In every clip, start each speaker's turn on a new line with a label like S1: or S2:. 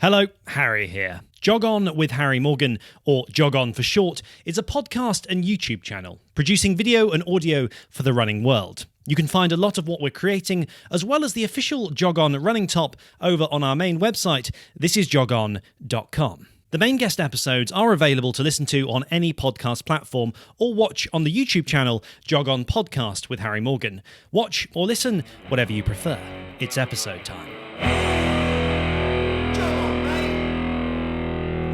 S1: Hello, Harry here. Jog On with Harry Morgan, or Jog On for short, is a podcast and YouTube channel producing video and audio for the running world. You can find a lot of what we're creating, as well as the official Jog On running top, over on our main website, thisisjogon.com. The main guest episodes are available to listen to on any podcast platform or watch on the YouTube channel Jog On Podcast with Harry Morgan. Watch or listen, whatever you prefer. It's episode time.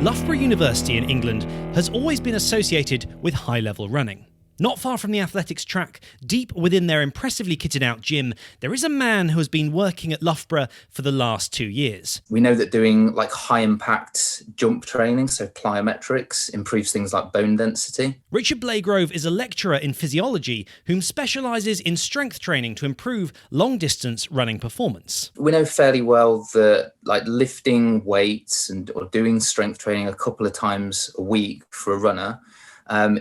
S1: Loughborough University in England has always been associated with high-level running. Not far from the athletics track, deep within their impressively kitted out gym, there is a man who has been working at Loughborough for the last 2 years.
S2: We know that doing high impact jump training, so plyometrics, improves things like bone density.
S1: Richard Blagrove is a lecturer in physiology whom specialises in strength training to improve long distance running performance.
S2: We know fairly well that lifting weights or doing strength training a couple of times a week for a runner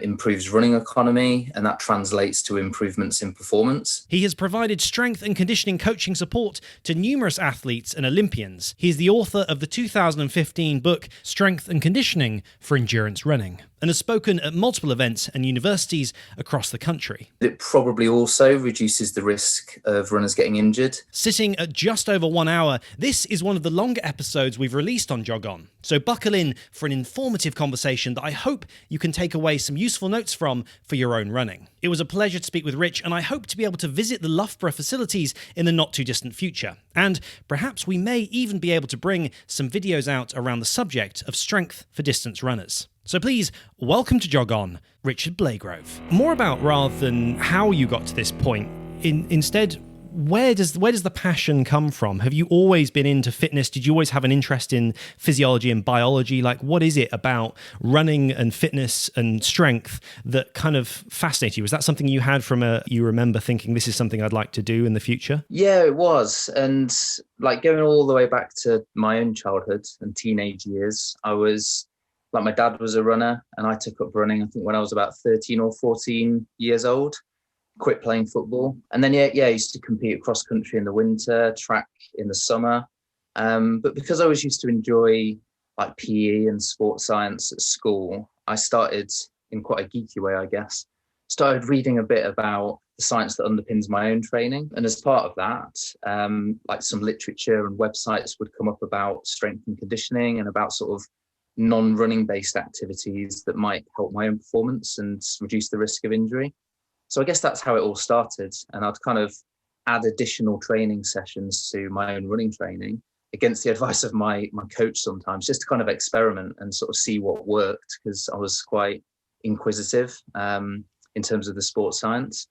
S2: improves running economy, and that translates to improvements in performance.
S1: He has provided strength and conditioning coaching support to numerous athletes and Olympians. He is the author of the 2015 book Strength and Conditioning for Endurance Running, and has spoken at multiple events and universities across the country.
S2: It probably also reduces the risk of runners getting injured.
S1: Sitting at just over 1 hour, this is one of the longer episodes we've released on Jog On. So buckle in for an informative conversation that I hope you can take away some useful notes from for your own running. It was a pleasure to speak with Rich, and I hope to be able to visit the Loughborough facilities in the not too distant future. And perhaps we may even be able to bring some videos out around the subject of strength for distance runners. So please, welcome to Jog On, Richard Blagrove. More about rather than how you got to this point, instead, where does the passion come from? Have you always been into fitness? Did you always have an interest in physiology and biology? What is it about running and fitness and strength that kind of fascinated you? Was that something you had you remember thinking, this is something I'd like to do in the future?
S2: Yeah, it was. And going all the way back to my own childhood and teenage years, I was... my dad was a runner, and I took up running, I think, when I was about 13 or 14 years old. Quit playing football. And then, I used to compete cross country in the winter, track in the summer. But because I was used to enjoy PE and sports science at school, I started, in quite a geeky way, I guess, started reading a bit about the science that underpins my own training. And as part of that, some literature and websites would come up about strength and conditioning and about sort of non-running based activities that might help my own performance and reduce the risk of injury. So I guess that's how it all started. And I'd kind of add additional training sessions to my own running training against the advice of my coach sometimes, just to kind of experiment and sort of see what worked, because I was quite inquisitive in terms of the sports science.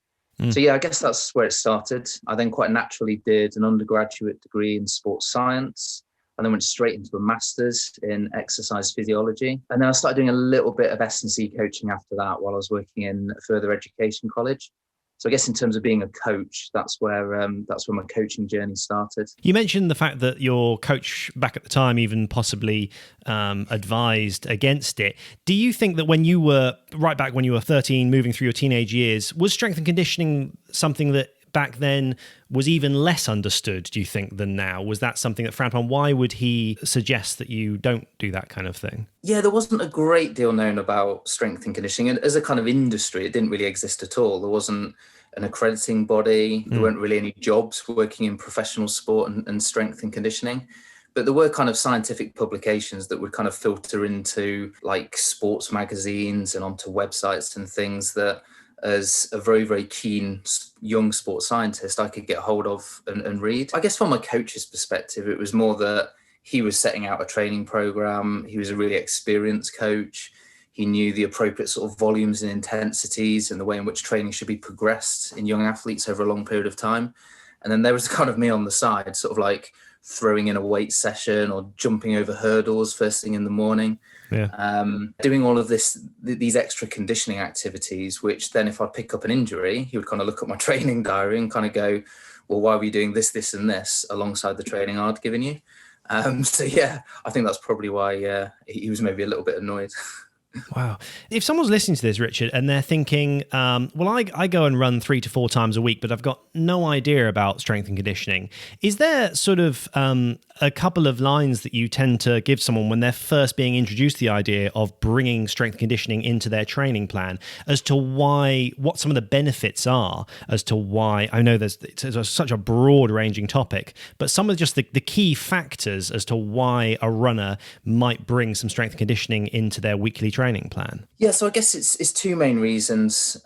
S2: So I guess that's where it started. I then quite naturally did an undergraduate degree in sports science, and then went straight into a master's in exercise physiology. And then I started doing a little bit of S&C coaching after that while I was working in a further education college. So I guess in terms of being a coach, that's where my coaching journey started.
S1: You mentioned the fact that your coach back at the time even possibly advised against it. Do you think that when you were 13, moving through your teenage years, was strength and conditioning something that back then was even less understood, do you think, than now? Was that something that frowned upon? Why would he suggest that you don't do that kind of thing?
S2: Yeah, there wasn't a great deal known about strength and conditioning. And as a kind of industry, it didn't really exist at all. There wasn't an accrediting body. There weren't really any jobs working in professional sport and strength and conditioning. But there were kind of scientific publications that would kind of filter into sports magazines and onto websites and things that, as a very, very keen young sports scientist, I could get hold of and read. I guess from my coach's perspective, it was more that he was setting out a training program. He was a really experienced coach. He knew the appropriate sort of volumes and intensities and the way in which training should be progressed in young athletes over a long period of time. And then there was kind of me on the side, sort of throwing in a weight session or jumping over hurdles first thing in the morning. Doing all of these extra conditioning activities, which then if I pick up an injury, he would kind of look at my training diary and kind of go, well, why were you doing this, this and this alongside the training I'd given you? I think that's probably why he was maybe a little bit annoyed.
S1: Wow. If someone's listening to this, Richard, and they're thinking, I go and run 3 to 4 times a week, but I've got no idea about strength and conditioning. Is there sort of a a couple of lines that you tend to give someone when they're first being introduced to the idea of bringing strength conditioning into their training plan as to what some of the benefits are, as to why, I know it's such a broad ranging topic, but some of just the key factors as to why a runner might bring some strength conditioning into their weekly training plan?
S2: Yeah, so I guess it's two main reasons.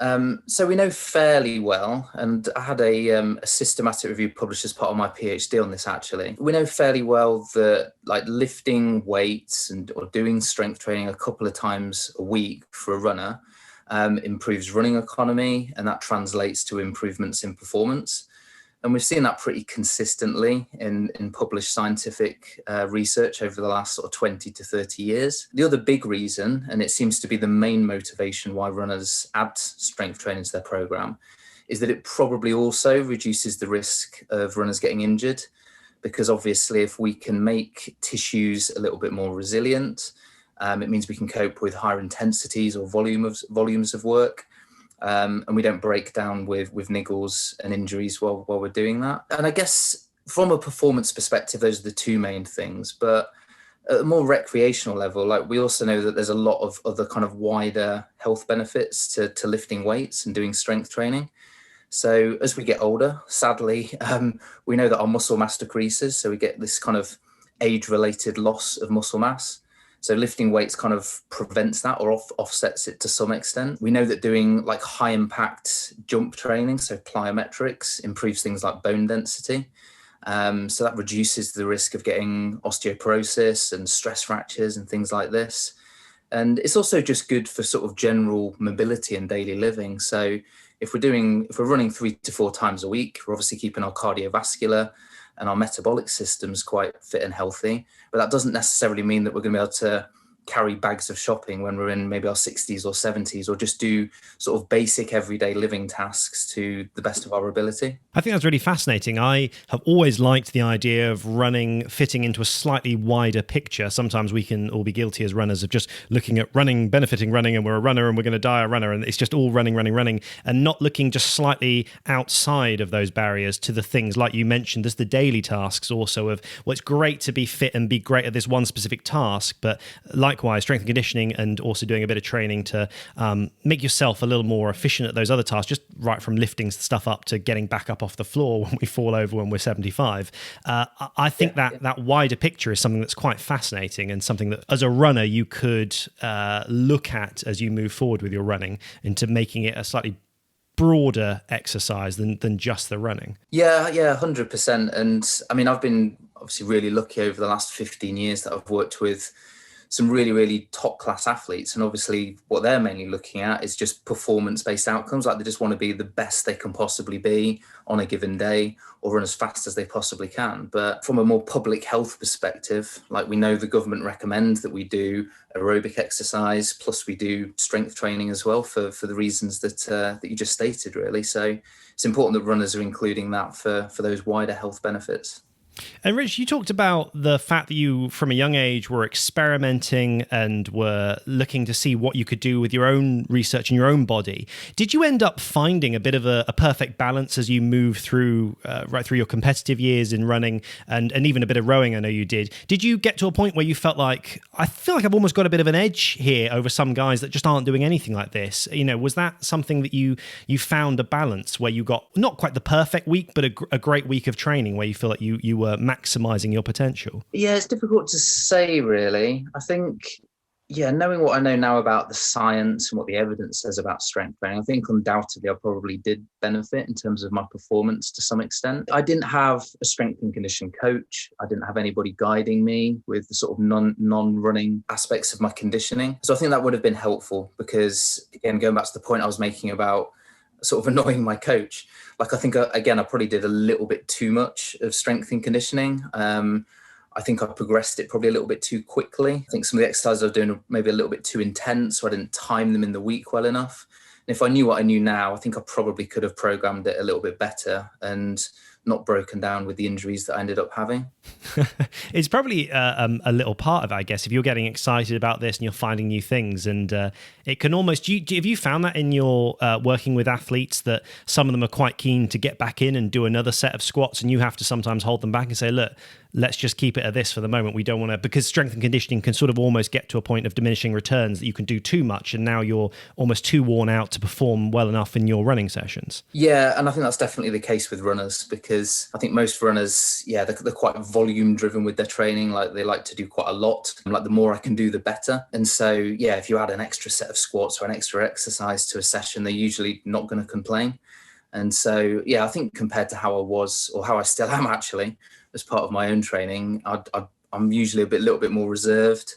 S2: So we know fairly well, and I had a systematic review published as part of my PhD on this actually. We know fairly well that like lifting weights or doing strength training a couple of times a week for a runner improves running economy, and that translates to improvements in performance. And we've seen that pretty consistently in published scientific research over the last sort of 20 to 30 years. The other big reason, and it seems to be the main motivation why runners add strength training to their program, is that it probably also reduces the risk of runners getting injured. Because obviously if we can make tissues a little bit more resilient, it means we can cope with higher intensities or volumes of work. And we don't break down with niggles and injuries while we're doing that. And I guess from a performance perspective, those are the two main things. But at a more recreational level, like we also know that there's a lot of other kind of wider health benefits to lifting weights and doing strength training. So as we get older, sadly, we know that our muscle mass decreases. So we get this kind of age-related loss of muscle mass. So lifting weights kind of prevents that or offsets it to some extent. We know that doing like high impact jump training, so plyometrics, improves things like bone density. So that reduces the risk of getting osteoporosis and stress fractures and things like this. And it's also just good for sort of general mobility and daily living. So if we're running 3 to 4 times a week, we're obviously keeping our cardiovascular and our metabolic system's quite fit and healthy. But that doesn't necessarily mean that we're going to be able to carry bags of shopping when we're in maybe our 60s or 70s, or just do sort of basic everyday living tasks to the best of our ability.
S1: I think that's really fascinating. I have always liked the idea of running fitting into a slightly wider picture. Sometimes we can all be guilty as runners of just looking at running, benefiting running, and we're a runner and we're going to die a runner, and it's just all running, and not looking just slightly outside of those barriers to the things, like you mentioned, there's the daily tasks also of, well, it's great to be fit and be great at this one specific task, but likewise, strength and conditioning and also doing a bit of training to make yourself a little more efficient at those other tasks, just right from lifting stuff up to getting back up off the floor when we fall over when we're 75. I think that wider picture is something that's quite fascinating, and something that as a runner you could look at as you move forward with your running into making it a slightly broader exercise than just the running.
S2: Yeah, 100%. And I mean, I've been obviously really lucky over the last 15 years that I've worked with some really, really top class athletes. And obviously what they're mainly looking at is just performance-based outcomes. Like they just want to be the best they can possibly be on a given day or run as fast as they possibly can. But from a more public health perspective, like we know the government recommends that we do aerobic exercise, plus we do strength training as well for the reasons that you just stated, really. So it's important that runners are including that for those wider health benefits.
S1: And Rich, you talked about the fact that you, from a young age, were experimenting and were looking to see what you could do with your own research in your own body. Did you end up finding a bit of a perfect balance as you moved through, right through your competitive years in running and even a bit of rowing? I know you did. Did you get to a point where you felt like, I feel like I've almost got a bit of an edge here over some guys that just aren't doing anything like this? You know, was that something that you found a balance where you got not quite the perfect week, but a great week of training where you feel like you were maximizing your potential?
S2: Yeah, it's difficult to say, really. I think, knowing what I know now about the science and what the evidence says about strength training, I think undoubtedly I probably did benefit in terms of my performance to some extent. I didn't have a strength and conditioning coach. I didn't have anybody guiding me with the sort of non-running aspects of my conditioning. So I think that would have been helpful because, again, going back to the point I was making about sort of annoying my coach, like I think, again, I probably did a little bit too much of strength and conditioning. I think I progressed it probably a little bit too quickly. I think some of the exercises I was doing were maybe a little bit too intense, so I didn't time them in the week well enough. And if I knew what I knew now, I think I probably could have programmed it a little bit better and not broken down with the injuries that I ended up having.
S1: It's probably a little part of it, I guess, if you're getting excited about this and you're finding new things, and it can almost, have you found that in your working with athletes that some of them are quite keen to get back in and do another set of squats, and you have to sometimes hold them back and say, look, let's just keep it at this for the moment. We don't want to, because strength and conditioning can sort of almost get to a point of diminishing returns that you can do too much and now you're almost too worn out to perform well enough in your running sessions.
S2: Yeah, and I think that's definitely the case with runners, because I think most runners, they're quite volume driven with their training. Like they like to do quite a lot. Like the more I can do, the better. And so, if you add an extra set of squats or an extra exercise to a session, they're usually not going to complain. And so, I think compared to how I was, or how I still am actually, as part of my own training, I'm usually a little bit more reserved.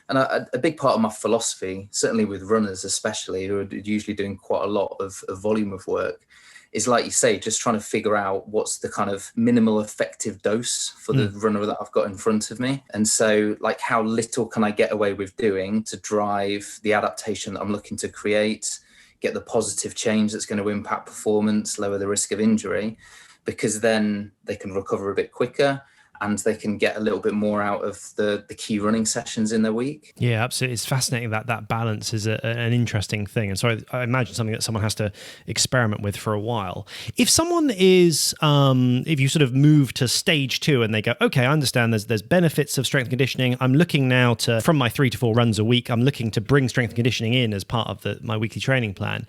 S2: And a big part of my philosophy, certainly with runners especially, who are usually doing quite a lot of volume of work, is, like you say, just trying to figure out what's the kind of minimal effective dose for the runner that I've got in front of me. And so, like, how little can I get away with doing to drive the adaptation that I'm looking to create, get the positive change that's going to impact performance, lower the risk of injury, because then they can recover a bit quicker and they can get a little bit more out of the key running sessions in their week.
S1: Yeah, absolutely. It's fascinating that balance is an interesting thing. And so I imagine something that someone has to experiment with for a while. If someone is, if you sort of move to stage 2 and they go, okay, I understand there's benefits of strength and conditioning. I'm looking now to, from my 3 to 4 runs a week, I'm looking to bring strength and conditioning in as part of my weekly training plan.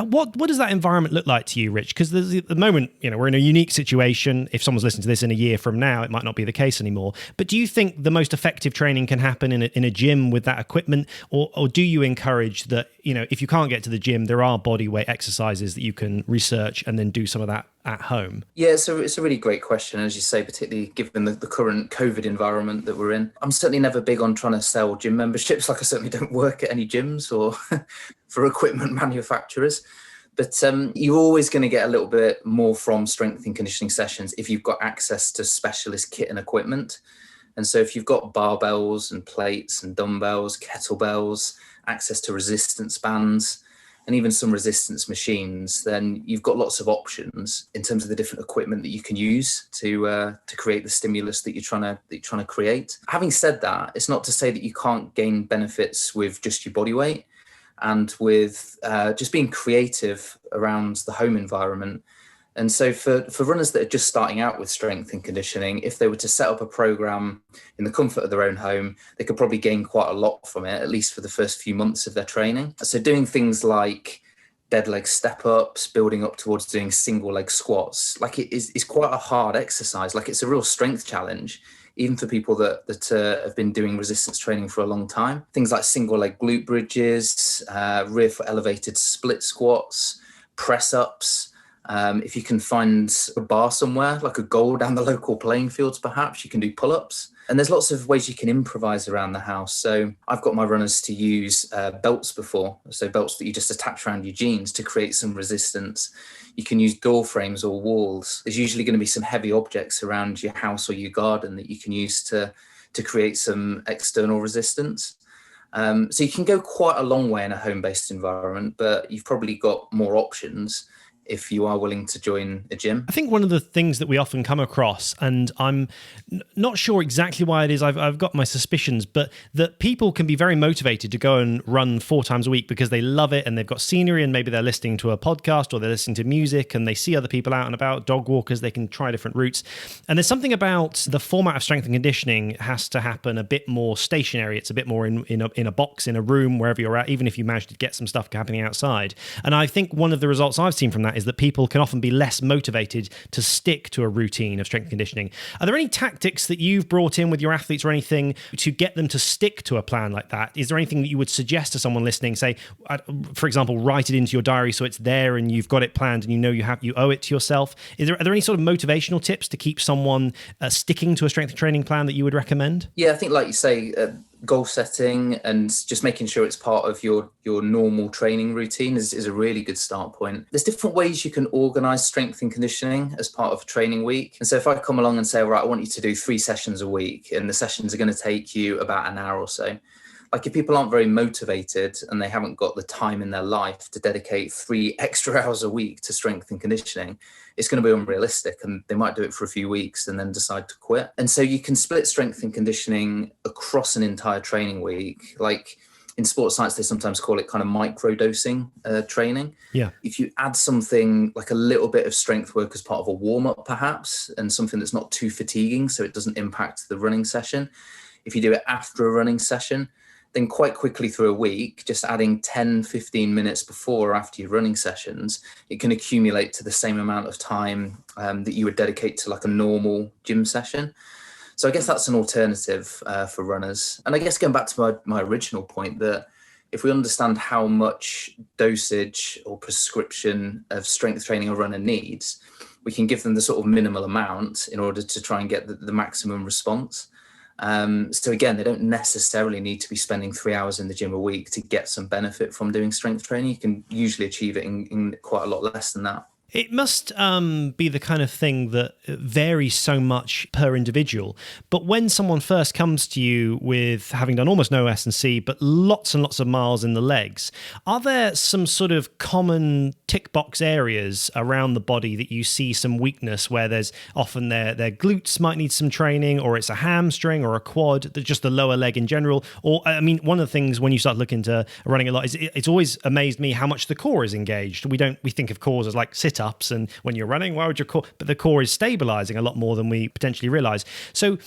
S1: What does that environment look like to you, Rich? Because at the moment, we're in a unique situation. If someone's listening to this in a year from now, it might not be the case anymore. But do you think the most effective training can happen in a gym with that equipment? Or do you encourage that, if you can't get to the gym, there are body weight exercises that you can research and then do some of that at home?
S2: Yeah, so it's a really great question, as you say, particularly given the current COVID environment that we're in. I'm certainly never big on trying to sell gym memberships. Like, I certainly don't work at any gyms or for equipment manufacturers. But you're always going to get a little bit more from strength and conditioning sessions if you've got access to specialist kit and equipment. And so if you've got barbells and plates and dumbbells, kettlebells, access to resistance bands, and even some resistance machines, then you've got lots of options in terms of the different equipment that you can use to create the stimulus that you're trying to create. Having said that, it's not to say that you can't gain benefits with just your body weight and with just being creative around the home environment. And so for runners that are just starting out with strength and conditioning, if they were to set up a program in the comfort of their own home, they could probably gain quite a lot from it, at least for the first few months of their training. So doing things like dead leg step ups, building up towards doing single leg squats, like it's quite a hard exercise. Like, it's a real strength challenge, even for people that have been doing resistance training for a long time. Things like single leg glute bridges, rear foot elevated split squats, press ups. If you can find a bar somewhere, like a goal down the local playing fields, perhaps you can do pull-ups. And there's lots of ways you can improvise around the house. So I've got my runners to use belts before. So belts that you just attach around your jeans to create some resistance. You can use door frames or walls. There's usually going to be some heavy objects around your house or your garden that you can use to create some external resistance. So you can go quite a long way in a home-based environment, but you've probably got more options if you are willing to join a gym.
S1: I think one of the things that we often come across, and I'm not sure exactly why it is, I've got my suspicions, but that people can be very motivated to go and run 4 times a week because they love it and they've got scenery, and maybe they're listening to a podcast or they're listening to music and they see other people out and about, dog walkers, they can try different routes. And there's something about the format of strength and conditioning has to happen a bit more stationary. It's a bit more in a box, in a room, wherever you're at, even if you manage to get some stuff happening outside. And I think one of the results I've seen from that is that people can often be less motivated to stick to a routine of strength and conditioning. Are there any tactics that you've brought in with your athletes or anything to get them to stick to a plan like that? Is there anything that you would suggest to someone listening? Say, for example, write it into your diary so it's there and you've got it planned and you know you owe it to yourself. Are there any sort of motivational tips to keep someone sticking to a strength training plan that you would recommend?
S2: Yeah, I think, like you say, goal setting and just making sure it's part of your normal training routine is a really good start point. There's different ways you can organize strength and conditioning as part of a training week. And so if I come along and say, all right, I want you to do 3 sessions a week, and the sessions are going to take you about an hour or so. Like, if people aren't very motivated and they haven't got the time in their life to dedicate 3 extra hours a week to strength and conditioning, it's going to be unrealistic, and they might do it for a few weeks and then decide to quit. And so you can split strength and conditioning across an entire training week. Like, in sports science, they sometimes call it kind of micro-dosing training.
S1: Yeah.
S2: If you add something like a little bit of strength work as part of a warm-up, perhaps, and something that's not too fatiguing so it doesn't impact the running session. If you do it after a running session, then quite quickly through a week, just adding 10, 15 minutes before or after your running sessions, it can accumulate to the same amount of time that you would dedicate to like a normal gym session. So I guess that's an alternative for runners. And I guess going back to my original point, that if we understand how much dosage or prescription of strength training a runner needs, we can give them the sort of minimal amount in order to try and get the maximum response. So again, they don't necessarily need to be spending 3 hours in the gym a week to get some benefit from doing strength training. You can usually achieve it in quite a lot less than that.
S1: It must be the kind of thing that varies so much per individual. But when someone first comes to you with having done almost no S&C, but lots and lots of miles in the legs, are there some sort of common tick box areas around the body that you see some weakness, where there's often their glutes might need some training, or it's a hamstring or a quad, just the lower leg in general? Or, I mean, one of the things when you start looking to running a lot is it's always amazed me how much the core is engaged. We think of cores as like sit-ups, and when you're running, why would your core? But the core is stabilizing a lot more than we potentially realize. So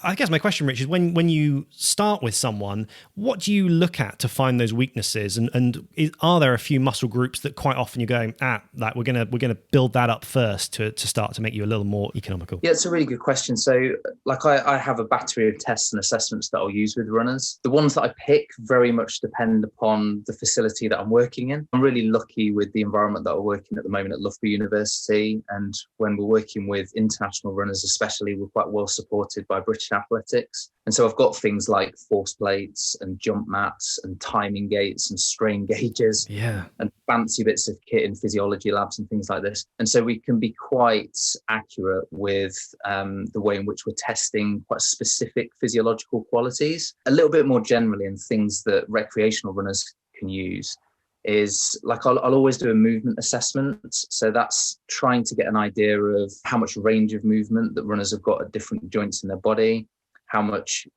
S1: I guess my question, Rich, is when you start with someone, what do you look at to find those weaknesses? And are there a few muscle groups that quite often you're going, like we're gonna build that up first to start to make you a little more economical?
S2: Yeah, it's a really good question. So like I have a battery of tests and assessments that I'll use with runners. The ones that I pick very much depend upon the facility that I'm working in. I'm really lucky with the environment that I work in at the moment at Loughborough University, and when we're working with international runners especially, we're quite well supported by British Athletics. And so I've got things like force plates and jump mats and timing gates and strain gauges, and fancy bits of kit in physiology labs and things like this. And so we can be quite accurate with the way in which we're testing quite specific physiological qualities. A little bit more generally, and things that recreational runners can use, is like I'll always do a movement assessment. So that's trying to get an idea of how much range of movement that runners have got at different joints in their body, how much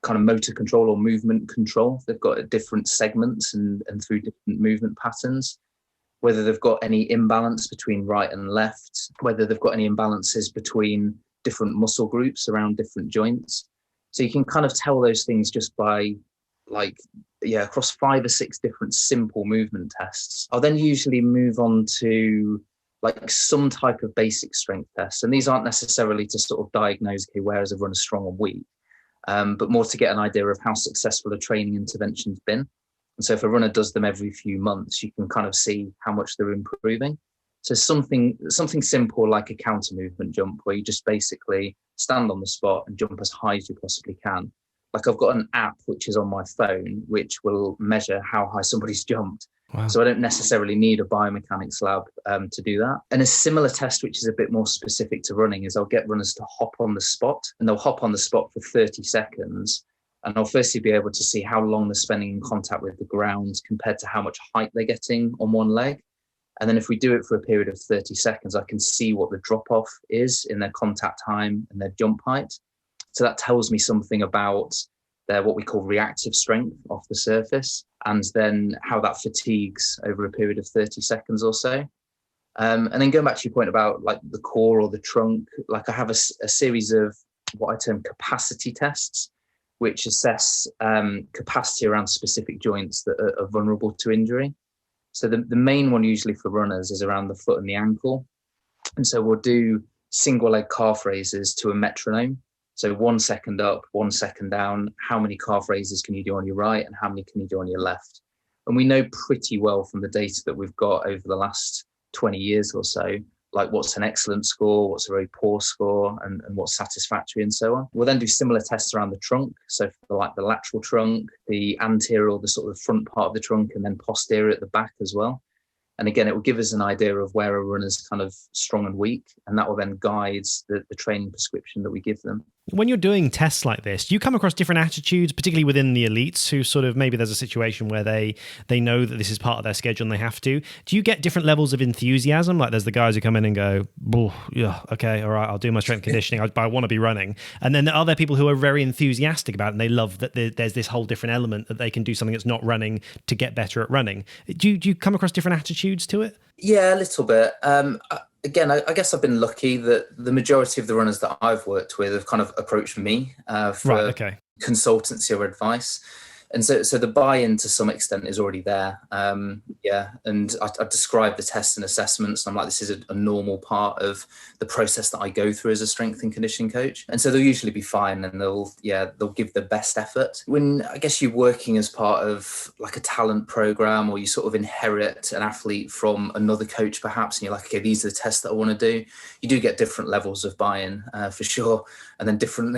S2: kind of motor control or movement control they've got at different segments and through different movement patterns, whether they've got any imbalance between right and left, whether they've got any imbalances between different muscle groups around different joints. So you can kind of tell those things just by across 5 or 6 different simple movement tests. I'll then usually move on to like some type of basic strength tests. And these aren't necessarily to sort of diagnose, okay, where is a runner strong or weak, but more to get an idea of how successful a training intervention's been. And so if a runner does them every few months, you can kind of see how much they're improving. So something simple like a counter movement jump, where you just basically stand on the spot and jump as high as you possibly can. Like I've got an app which is on my phone, which will measure how high somebody's jumped. Wow. So I don't necessarily need a biomechanics lab to do that. And a similar test, which is a bit more specific to running, is I'll get runners to hop on the spot, and they'll hop on the spot for 30 seconds. And I'll firstly be able to see how long they're spending in contact with the ground compared to how much height they're getting on one leg. And then if we do it for a period of 30 seconds, I can see what the drop off is in their contact time and their jump height. So that tells me something about their what we call reactive strength off the surface, and then how that fatigues over a period of 30 seconds or so. And then going back to your point about like the core or the trunk, like I have a series of what I term capacity tests, which assess capacity around specific joints that are vulnerable to injury. So the main one usually for runners is around the foot and the ankle. And so we'll do single leg calf raises to a metronome. So 1 second up, 1 second down. How many calf raises can you do on your right and how many can you do on your left? And we know pretty well from the data that we've got over the last 20 years or so, like what's an excellent score, what's a very poor score, and what's satisfactory and so on. We'll then do similar tests around the trunk. So for like the lateral trunk, the anterior, or the sort of front part of the trunk, and then posterior at the back as well. And again, it will give us an idea of where a runner's kind of strong and weak, and that will then guide the training prescription that we give them.
S1: When you're doing tests like this, do you come across different attitudes, particularly within the elites, who sort of maybe there's a situation where they know that this is part of their schedule and they have to? Do you get different levels of enthusiasm? Like there's the guys who come in and go, yeah, okay, all right, I'll do my strength conditioning, but I want to be running. And then are there people who are very enthusiastic about it and they love that there's this whole different element that they can do something that's not running to get better at running? Do you come across different attitudes to it?
S2: Yeah, a little bit. Again, I guess I've been lucky that the majority of the runners that I've worked with have kind of approached me for consultancy or advice. And so the buy-in to some extent is already there. And I describe the tests and assessments. And I'm like, this is a normal part of the process that I go through as a strength and conditioning coach. And so they'll usually be fine and they'll give the best effort. When I guess you're working as part of like a talent program, or you sort of inherit an athlete from another coach perhaps, and you're like, okay, these are the tests that I want to do. You do get different levels of buy-in for sure. And then different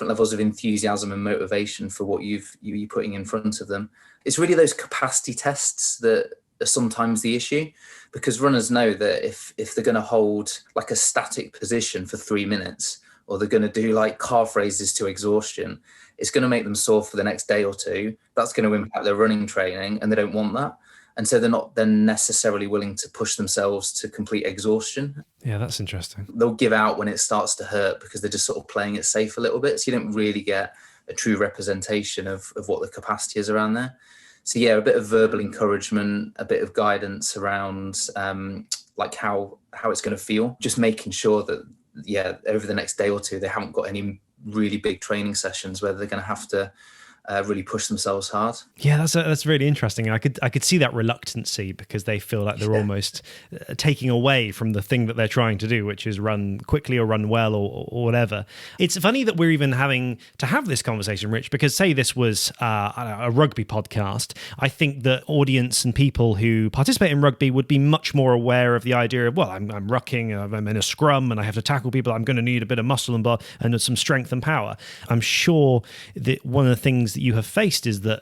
S2: levels of enthusiasm and motivation for what you're putting in front of them. It's really those capacity tests that are sometimes the issue, because runners know that if they're going to hold like a static position for 3 minutes, or they're going to do like calf raises to exhaustion, it's going to make them sore for the next day or two. That's going to impact their running training, and they don't want that. And so they're not then necessarily willing to push themselves to complete exhaustion.
S1: Yeah, that's interesting.
S2: They'll give out when it starts to hurt because they're just sort of playing it safe a little bit. So you don't really get a true representation of what the capacity is around there. So yeah, a bit of verbal encouragement, a bit of guidance around like how it's going to feel. Just making sure that, over the next day or two, they haven't got any really big training sessions where they're going to have to really push themselves hard.
S1: Yeah, that's really interesting. I could see that reluctancy because they feel like they're almost taking away from the thing that they're trying to do, which is run quickly or run well or whatever. It's funny that we're even having to have this conversation, Rich, because say this was a rugby podcast, I think that audience and people who participate in rugby would be much more aware of the idea of, well, I'm rucking, I'm in a scrum and I have to tackle people, I'm going to need a bit of muscle and some strength and power. I'm sure that one of the things that you have faced is that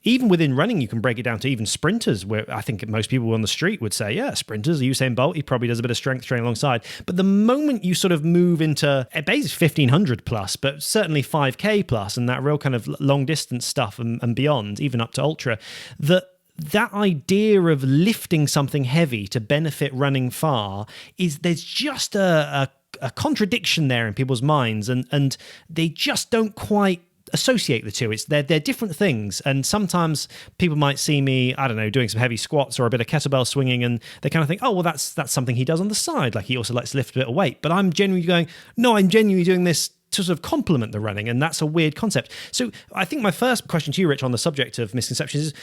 S1: even within running, you can break it down to even sprinters, where I think most people on the street would say, yeah, sprinters, Usain Bolt, he probably does a bit of strength training alongside. But the moment you sort of move into basically 1500 plus, but certainly 5K plus, and that real kind of long distance stuff and beyond, even up to ultra, that idea of lifting something heavy to benefit running far there's just a contradiction there in people's minds, and they just don't quite associate the two. They're different things, and sometimes people might see me, I don't know, doing some heavy squats or a bit of kettlebell swinging, and they kind of think, oh, well, that's something he does on the side. Like he also likes to lift a bit of weight. But I'm genuinely going, no, I'm genuinely doing this to sort of complement the running, and that's a weird concept. So I think my first question to you, Rich, on the subject of misconceptions is,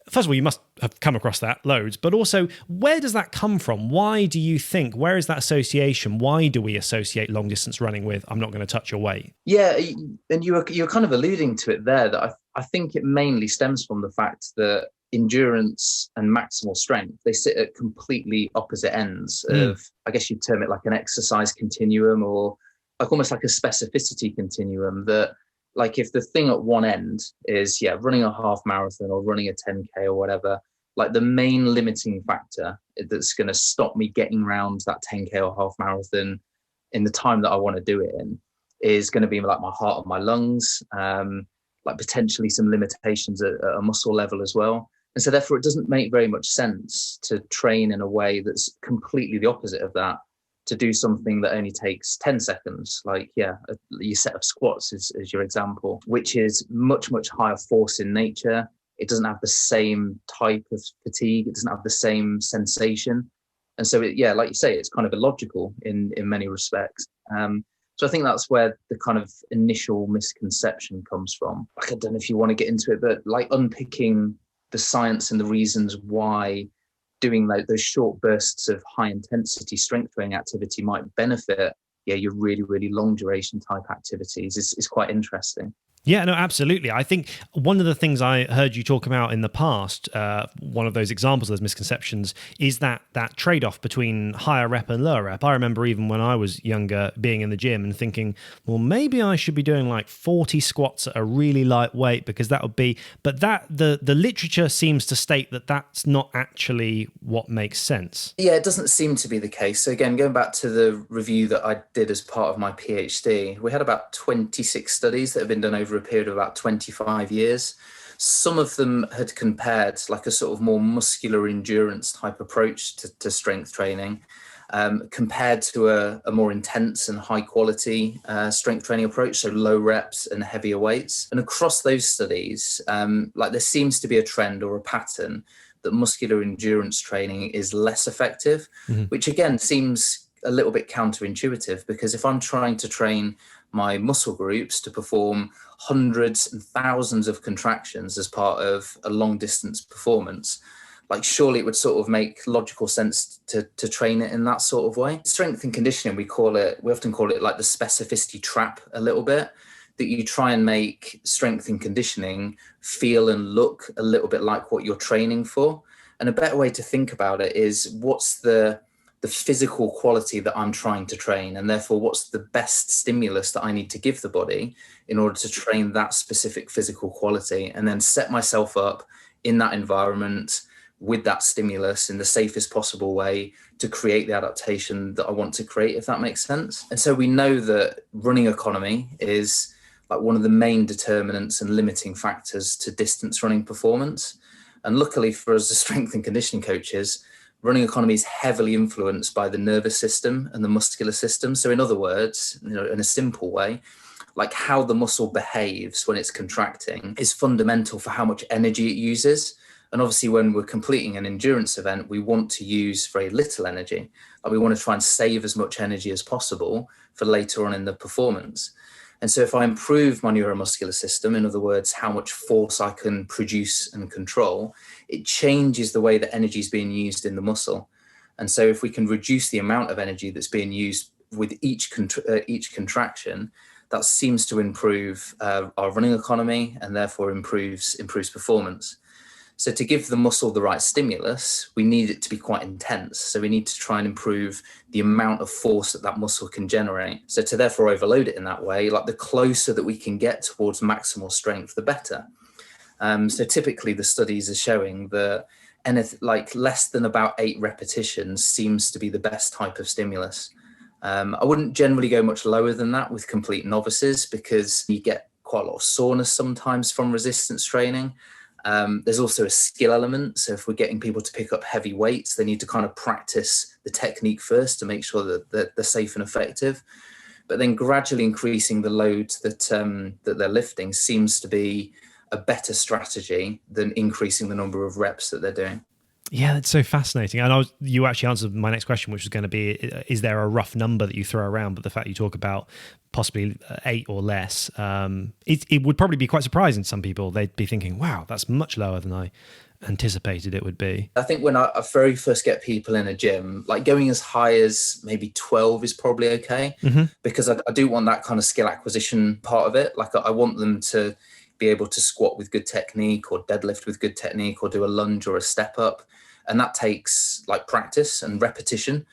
S1: first of all, you must have come across that loads, but also, where does that come from? Why do you think, where is that association? Why do we associate long distance running with, I'm not going to touch your weight?
S2: Yeah, and you're kind of alluding to it there, that I think it mainly stems from the fact that endurance and maximal strength, they sit at completely opposite ends of, I guess you'd term it like an exercise continuum, or like almost like a specificity continuum, that like if the thing at one end is running a half marathon or running a 10K or whatever, like the main limiting factor that's going to stop me getting around that 10K or half marathon in the time that I want to do it in is going to be like my heart and my lungs, like potentially some limitations at a muscle level as well. And so therefore it doesn't make very much sense to train in a way that's completely the opposite of that, to do something that only takes 10 seconds, like, your set of squats is your example, which is much, much higher force in nature. It doesn't have the same type of fatigue. It doesn't have the same sensation. And so, like you say, it's kind of illogical in many respects. So I think that's where the kind of initial misconception comes from. Like, I don't know if you want to get into it, but like unpicking the science and the reasons why doing those short bursts of high intensity strength training activity might benefit your really, really long duration type activities is quite interesting.
S1: Yeah, no, absolutely. I think one of the things I heard you talk about in the past, one of those examples of those misconceptions, is that trade-off between higher rep and lower rep. I remember even when I was younger being in the gym and thinking, well, maybe I should be doing like 40 squats at a really light weight because that would be... But that the literature seems to state that that's not actually what makes sense.
S2: Yeah, it doesn't seem to be the case. So again, going back to the review that I did as part of my PhD, we had about 26 studies that have been done over a period of about 25 years. Some of them had compared like a sort of more muscular endurance type approach to strength training, compared to a more intense and high quality strength training approach, so low reps and heavier weights. And across those studies, like there seems to be a trend or a pattern that muscular endurance training is less effective, which again seems a little bit counterintuitive, because if I'm trying to train my muscle groups to perform hundreds and thousands of contractions as part of a long distance performance, like surely it would sort of make logical sense to train it in that sort of way. Strength and conditioning, we often call it like the specificity trap a little bit, that you try and make strength and conditioning feel and look a little bit like what you're training for. And a better way to think about it is, what's the physical quality that I'm trying to train, and therefore what's the best stimulus that I need to give the body in order to train that specific physical quality, and then set myself up in that environment with that stimulus in the safest possible way to create the adaptation that I want to create, if that makes sense. And so we know that running economy is like one of the main determinants and limiting factors to distance running performance. And luckily for us as strength and conditioning coaches, running economy is heavily influenced by the nervous system and the muscular system. So in other words, in a simple way, like how the muscle behaves when it's contracting is fundamental for how much energy it uses. And obviously when we're completing an endurance event, we want to use very little energy. Like we want to try and save as much energy as possible for later on in the performance. And so if I improve my neuromuscular system, in other words, how much force I can produce and control, it changes the way that energy is being used in the muscle. And so if we can reduce the amount of energy that's being used with each contraction, that seems to improve our running economy, and therefore improves performance. So to give the muscle the right stimulus, we need it to be quite intense. So we need to try and improve the amount of force that muscle can generate. So to therefore overload it in that way, like the closer that we can get towards maximal strength, the better. So typically the studies are showing that like less than about 8 repetitions seems to be the best type of stimulus. I wouldn't generally go much lower than that with complete novices, because you get quite a lot of soreness sometimes from resistance training. There's also a skill element. So if we're getting people to pick up heavy weights, they need to kind of practice the technique first to make sure that they're safe and effective. But then gradually increasing the load that they're lifting seems to be a better strategy than increasing the number of reps that they're doing.
S1: Yeah, it's so fascinating. And you actually answered my next question, which was going to be, is there a rough number that you throw around? But the fact you talk about possibly 8 or less, it would probably be quite surprising to some people. They'd be thinking, wow, that's much lower than I anticipated it would be.
S2: I think when I very first get people in a gym, like going as high as maybe 12 is probably okay, because I do want that kind of skill acquisition part of it. Like I want them to be able to squat with good technique, or deadlift with good technique, or do a lunge or a step up. And that takes like practice and repetition.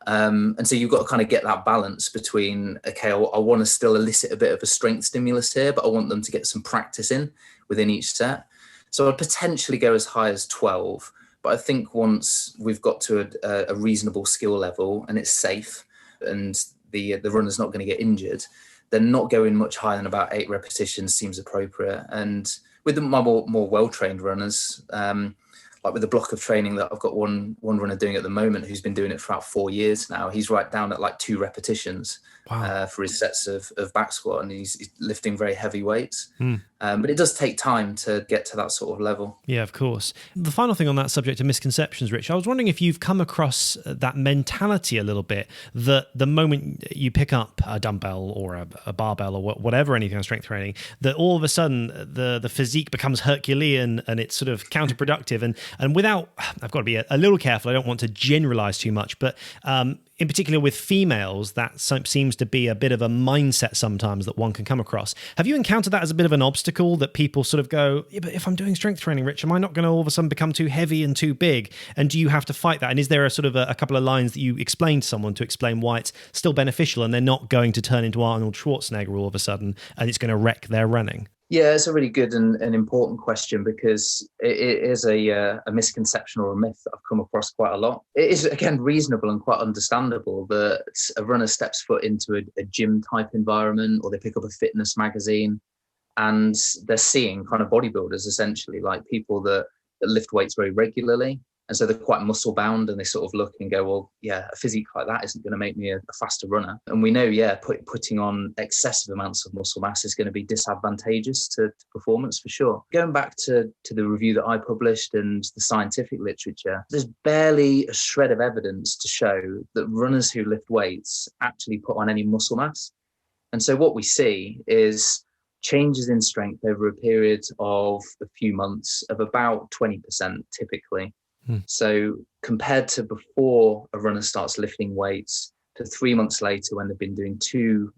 S2: And so you've got to kind of get that balance between, okay, I want to still elicit a bit of a strength stimulus here, but I want them to get some practice in within each set. So I'd potentially go as high as 12. But I think once we've got to a reasonable skill level and it's safe and the runner's not going to get injured, then not going much higher than about 8 repetitions seems appropriate. And with the more well-trained runners, like with the block of training that I've got one runner doing at the moment, who's been doing it for about 4 years now, he's right down at like 2 repetitions. Wow. For his sets of back squat, and he's lifting very heavy weights. But it does take time to get to that sort of level.
S1: Yeah, of course. The final thing on that subject of misconceptions, Rich, I was wondering if you've come across that mentality a little bit, that the moment you pick up a dumbbell or a barbell or whatever, anything on strength training, that all of a sudden the physique becomes Herculean and it's sort of counterproductive. And without, I've got to be a little careful, I don't want to generalize too much, but in particular with females, that seems to be a bit of a mindset sometimes that one can come across. Have you encountered that as a bit of an obstacle, that people sort of go, yeah, but if I'm doing strength training, Rich, am I not going to all of a sudden become too heavy and too big? And do you have to fight that? And is there a sort of a couple of lines that you explain to someone to explain why it's still beneficial and they're not going to turn into Arnold Schwarzenegger all of a sudden and it's going to wreck their running?
S2: Yeah, it's a really good and important question, because it is a misconception or a myth that I've come across quite a lot. It is, again, reasonable and quite understandable that a runner steps foot into a gym type environment, or they pick up a fitness magazine and they're seeing kind of bodybuilders, essentially, like people that lift weights very regularly. And so they're quite muscle bound, and they sort of look and go, well, yeah, a physique like that isn't going to make me a faster runner. And we know, yeah, putting on excessive amounts of muscle mass is going to be disadvantageous to performance for sure. Going back to the review that I published and the scientific literature, there's barely a shred of evidence to show that runners who lift weights actually put on any muscle mass. And so what we see is changes in strength over a period of a few months of about 20% typically. So compared to before a runner starts lifting weights to 3 months later, when they've been doing 2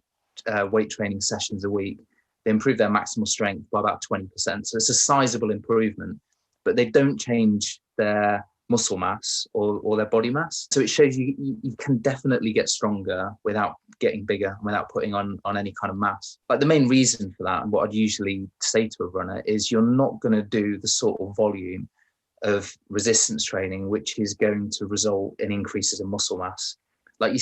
S2: weight training sessions a week, they improve their maximal strength by about 20%. So it's a sizable improvement, but they don't change their muscle mass or their body mass. So it shows you can definitely get stronger without getting bigger, without putting on any kind of mass. Like, the main reason for that, and what I'd usually say to a runner, is you're not going to do the sort of volume of resistance training which is going to result in increases in muscle mass. Like,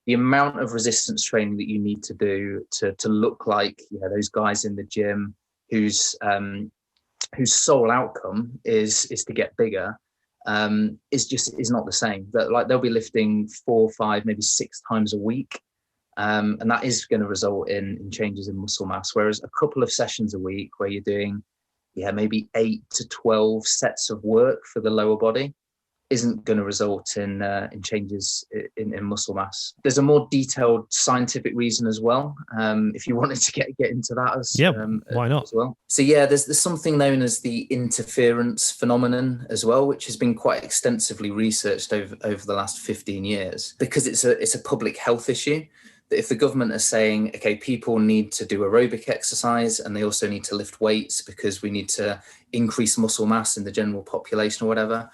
S2: the amount of resistance training that you need to do to look like, those guys in the gym whose sole outcome is to get bigger, is not the same. That, like, they'll be lifting 4, 5, maybe 6 times a week, and that is going to result in changes in muscle mass. Whereas a couple of sessions a week where you're doing maybe 8 to 12 sets of work for the lower body isn't going to result in changes in muscle mass. There's a more detailed scientific reason as well, if you wanted to get into that
S1: why not
S2: as well. So there's something known as the interference phenomenon as well, which has been quite extensively researched over the last 15 years, because it's a public health issue. That if the government are saying, okay, people need to do aerobic exercise and they also need to lift weights because we need to increase muscle mass in the general population or whatever,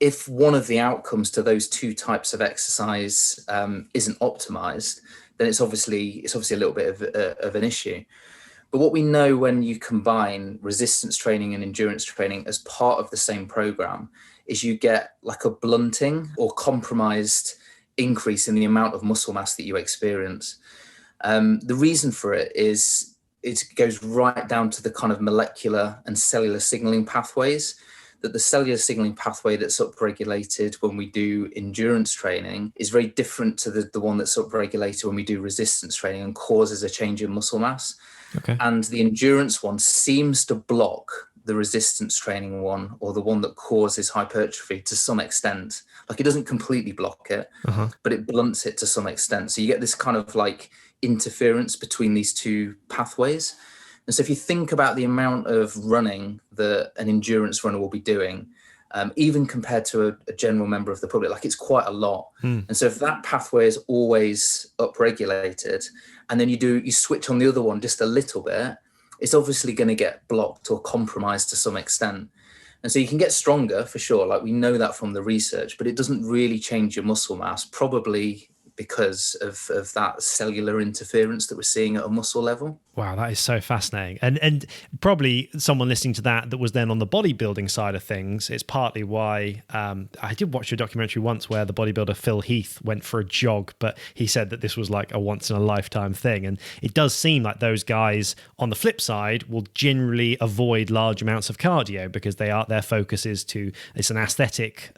S2: if one of the outcomes to those 2 types of exercise isn't optimized, then it's obviously a little bit of an issue. But what we know, when you combine resistance training and endurance training as part of the same program, is you get like a blunting or compromised increase in the amount of muscle mass that you experience. The reason for it is it goes right down to the kind of molecular and cellular signaling pathways. That the cellular signaling pathway that's upregulated when we do endurance training is very different to the one that's upregulated when we do resistance training, and causes a change in muscle mass.
S1: Okay.
S2: And the endurance one seems to block the resistance training one, or the one that causes hypertrophy, to some extent. Like, it doesn't completely block it, but it blunts it to some extent. So you get this kind of like interference between these 2 pathways. And so if you think about the amount of running that an endurance runner will be doing, even compared to a general member of the public, like, it's quite a lot. And so if that pathway is always upregulated, and then you switch on the other one just a little bit, it's obviously going to get blocked or compromised to some extent. And so you can get stronger for sure. Like, we know that from the research, but it doesn't really change your muscle mass, probably because of that cellular interference that we're seeing at a muscle level.
S1: Wow, that is so fascinating. And probably someone listening to that was then on the bodybuilding side of things. It's partly why I did watch a documentary once where the bodybuilder Phil Heath went for a jog, but he said that this was like a once in a lifetime thing. And it does seem like those guys on the flip side will generally avoid large amounts of cardio, because their focus it's an aesthetic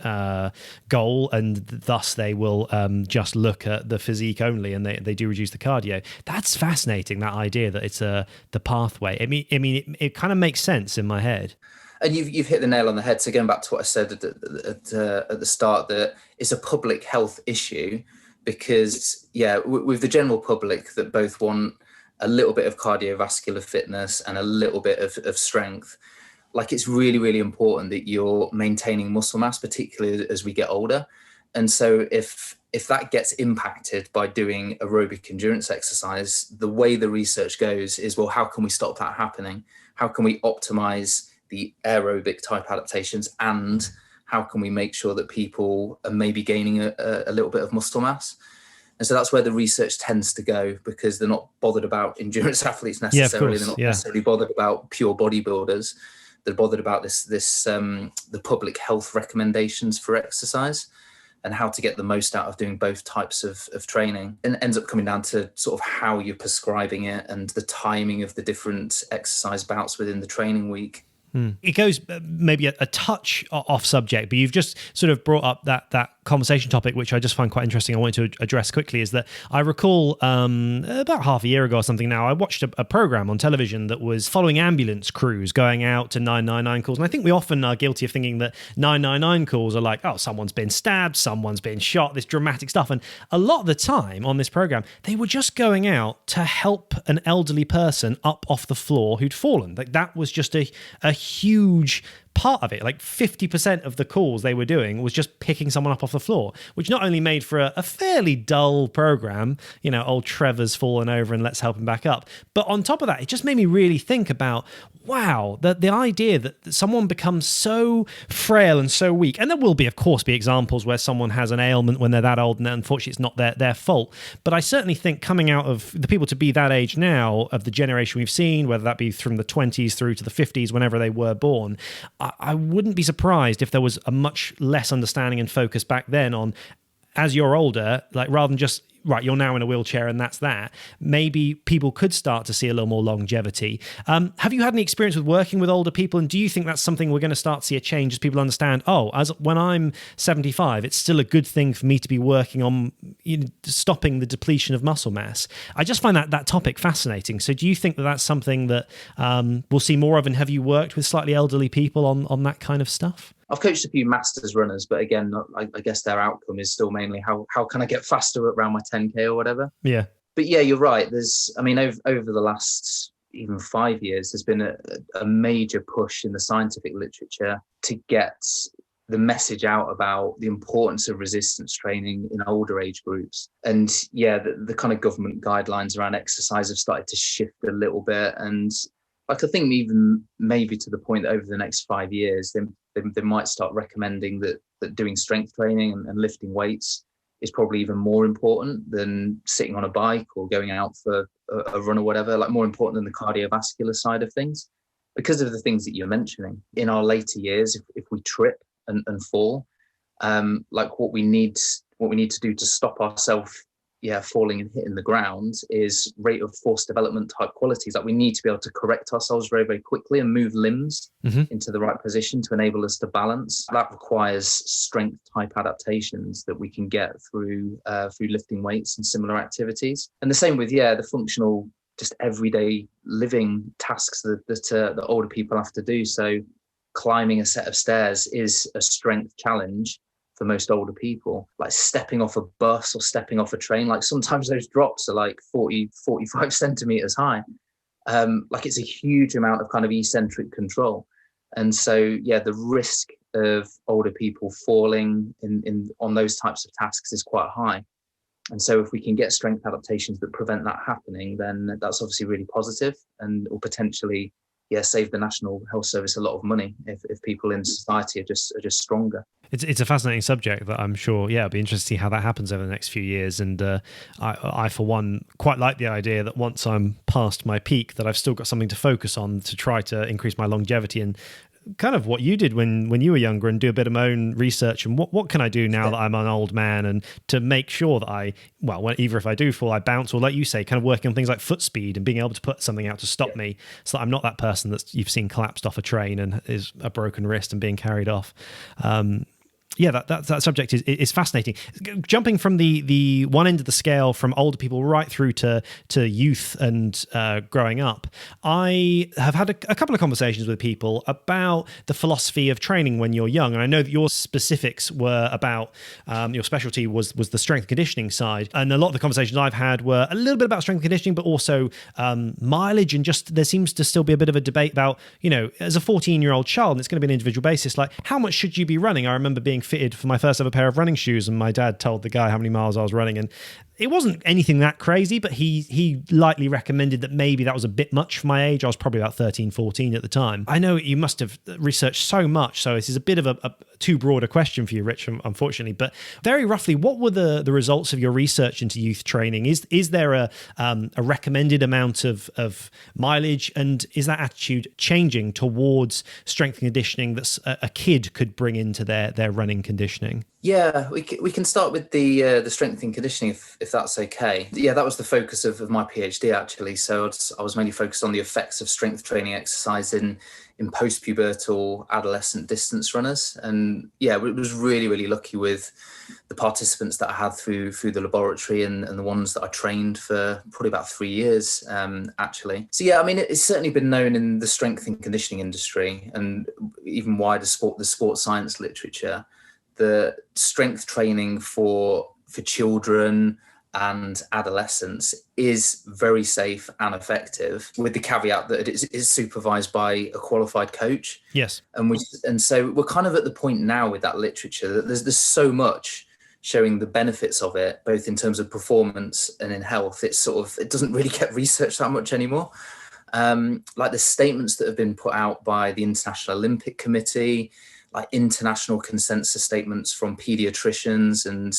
S1: goal, and thus they will just look at the physique only, and they do reduce the cardio. That's fascinating, that idea that it's the pathway. I mean, it kind of makes sense in my head.
S2: And you've hit the nail on the head. So going back to what I said at the start, that it's a public health issue, because with the general public that both want a little bit of cardiovascular fitness and a little bit of strength, like, it's really, really important that you're maintaining muscle mass, particularly as we get older. And so if if that gets impacted by doing aerobic endurance exercise, the way the research goes is, well, how can we stop that happening? How can we optimize the aerobic type adaptations, and how can we make sure that people are maybe gaining a little bit of muscle mass? And so that's where the research tends to go, because they're not bothered about endurance athletes necessarily. They're not necessarily bothered about pure bodybuilders. They're bothered about the public health recommendations for exercise and how to get the most out of doing both types of training. And it ends up coming down to sort of how you're prescribing it and the timing of the different exercise bouts within the training week.
S1: It goes maybe a touch off subject, but you've just sort of brought up that conversation topic, which I just find quite interesting. I wanted to address quickly, is that I recall about half a year ago or something now, I watched a program on television that was following ambulance crews going out to 999 calls. And I think we often are guilty of thinking that 999 calls are like, oh, someone's been stabbed, someone's been shot, this dramatic stuff. And a lot of the time on this program, they were just going out to help an elderly person up off the floor who'd fallen. Like, that was just a huge part of it. Like 50% of the calls they were doing was just picking someone up off the floor, which not only made for a fairly dull program, old Trevor's fallen over and let's help him back up, but on top of that, it just made me really think about, wow, the idea that someone becomes so frail and so weak, and there will be, of course, be examples where someone has an ailment when they're that old and unfortunately it's not their fault, but I certainly think coming out of the people to be that age now, of the generation we've seen, whether that be from the 20s through to the 50s, whenever they were born, I wouldn't be surprised if there was a much less understanding and focus back then on, as you're older, like rather than just, right, you're now in a wheelchair and that's that, maybe people could start to see a little more longevity. Have you had any experience with working with older people? And do you think that's something we're going to start to see a change as people understand, as when I'm 75, it's still a good thing for me to be working on stopping the depletion of muscle mass? I just find that topic fascinating. So do you think that that's something that we'll see more of? And have you worked with slightly elderly people on that kind of stuff?
S2: I've coached a few masters runners, but again, I guess their outcome is still mainly how can I get faster around my 10K or whatever.
S1: Yeah.
S2: But yeah, you're right. Over the last even 5 years, there's been a major push in the scientific literature to get the message out about the importance of resistance training in older age groups. And yeah, the kind of government guidelines around exercise have started to shift a little bit. And I think even maybe to the point that over the next 5 years, they might start recommending that doing strength training and lifting weights is probably even more important than sitting on a bike or going out for a run or whatever, like more important than the cardiovascular side of things, because of the things that you're mentioning. In our later years, if we trip and fall, like what we need to do to stop ourselves falling and hitting the ground is rate of force development type qualities. Like we need to be able to correct ourselves very, very quickly and move limbs into the right position to enable us to balance. That requires strength type adaptations that we can get through lifting weights and similar activities. And the same with the functional, just everyday living tasks that older people have to do. So climbing a set of stairs is a strength challenge for most older people, like stepping off a bus or stepping off a train. Like sometimes those drops are like 40-45 centimeters high. Like it's a huge amount of kind of eccentric control. And so the risk of older people falling on those types of tasks is quite high. And so if we can get strength adaptations that prevent that happening, then that's obviously really positive and will potentially save the National Health Service a lot of money if people in society are just stronger.
S1: It's a fascinating subject that I'm sure, it'll be interesting to see how that happens over the next few years. And I, for one, quite like the idea that once I'm past my peak, that I've still got something to focus on to try to increase my longevity, and kind of what you did when you were younger, and do a bit of my own research and what can I do now that I'm an old man, and to make sure that either if I do fall, I bounce, or like you say, kind of working on things like foot speed and being able to put something out to stop me, so that I'm not that person that you've seen collapsed off a train and is a broken wrist and being carried off. That subject is fascinating. Jumping from the one end of the scale, from older people right through to youth and growing up, I have had a couple of conversations with people about the philosophy of training when you're young. And I know that your specifics were about, your specialty was the strength conditioning side. And a lot of the conversations I've had were a little bit about strength conditioning, but also mileage. And just there seems to still be a bit of a debate about, as a 14-year-old child, and it's going to be an individual basis, like how much should you be running? I remember being fitted for my first ever pair of running shoes, and my dad told the guy how many miles I was running, and it wasn't anything that crazy, but he lightly recommended that maybe that was a bit much for my age. I was probably about 13, 14 at the time. I know you must have researched so much, so this is a bit of a too broad a question for you, Rich, unfortunately. But very roughly, what were the results of your research into youth training? Is there a recommended amount of mileage, and is that attitude changing towards strength and conditioning that a kid could bring into their running conditioning?
S2: Yeah, we can start with the strength and conditioning if that's okay. Yeah, that was the focus of my PhD actually. So I was mainly focused on the effects of strength training exercise in post-pubertal adolescent distance runners. And yeah, it was really lucky with the participants that I had through the laboratory and the ones that I trained for probably about 3 years actually. So yeah, I mean, it's certainly been known in the strength and conditioning industry and even wider the sports science literature, the strength training for children and adolescents is very safe and effective, with the caveat that it is supervised by a qualified coach.
S1: Yes.
S2: And so we're kind of at the point now with that literature that there's so much showing the benefits of it, both in terms of performance and in health. It doesn't really get researched that much anymore. Like the statements that have been put out by the International Olympic Committee, like international consensus statements from pediatricians and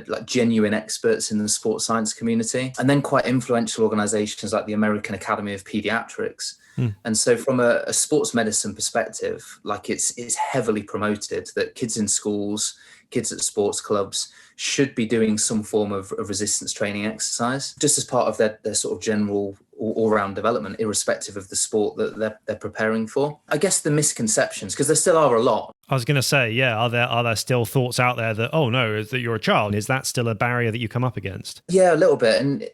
S2: like genuine experts in the sports science community, and then quite influential organizations like the American Academy of Pediatrics. And so from a sports medicine perspective, like it's heavily promoted that kids in schools, kids at sports clubs should be doing some form of resistance training exercise, just as part of their sort of general all-round development, irrespective of the sport that they're preparing for. I guess the misconceptions, because there still are a lot.
S1: I was going to say, yeah, are there still thoughts out there that, oh no, is that you're a child? Is that still a barrier that you come up against?
S2: Yeah, a little bit. And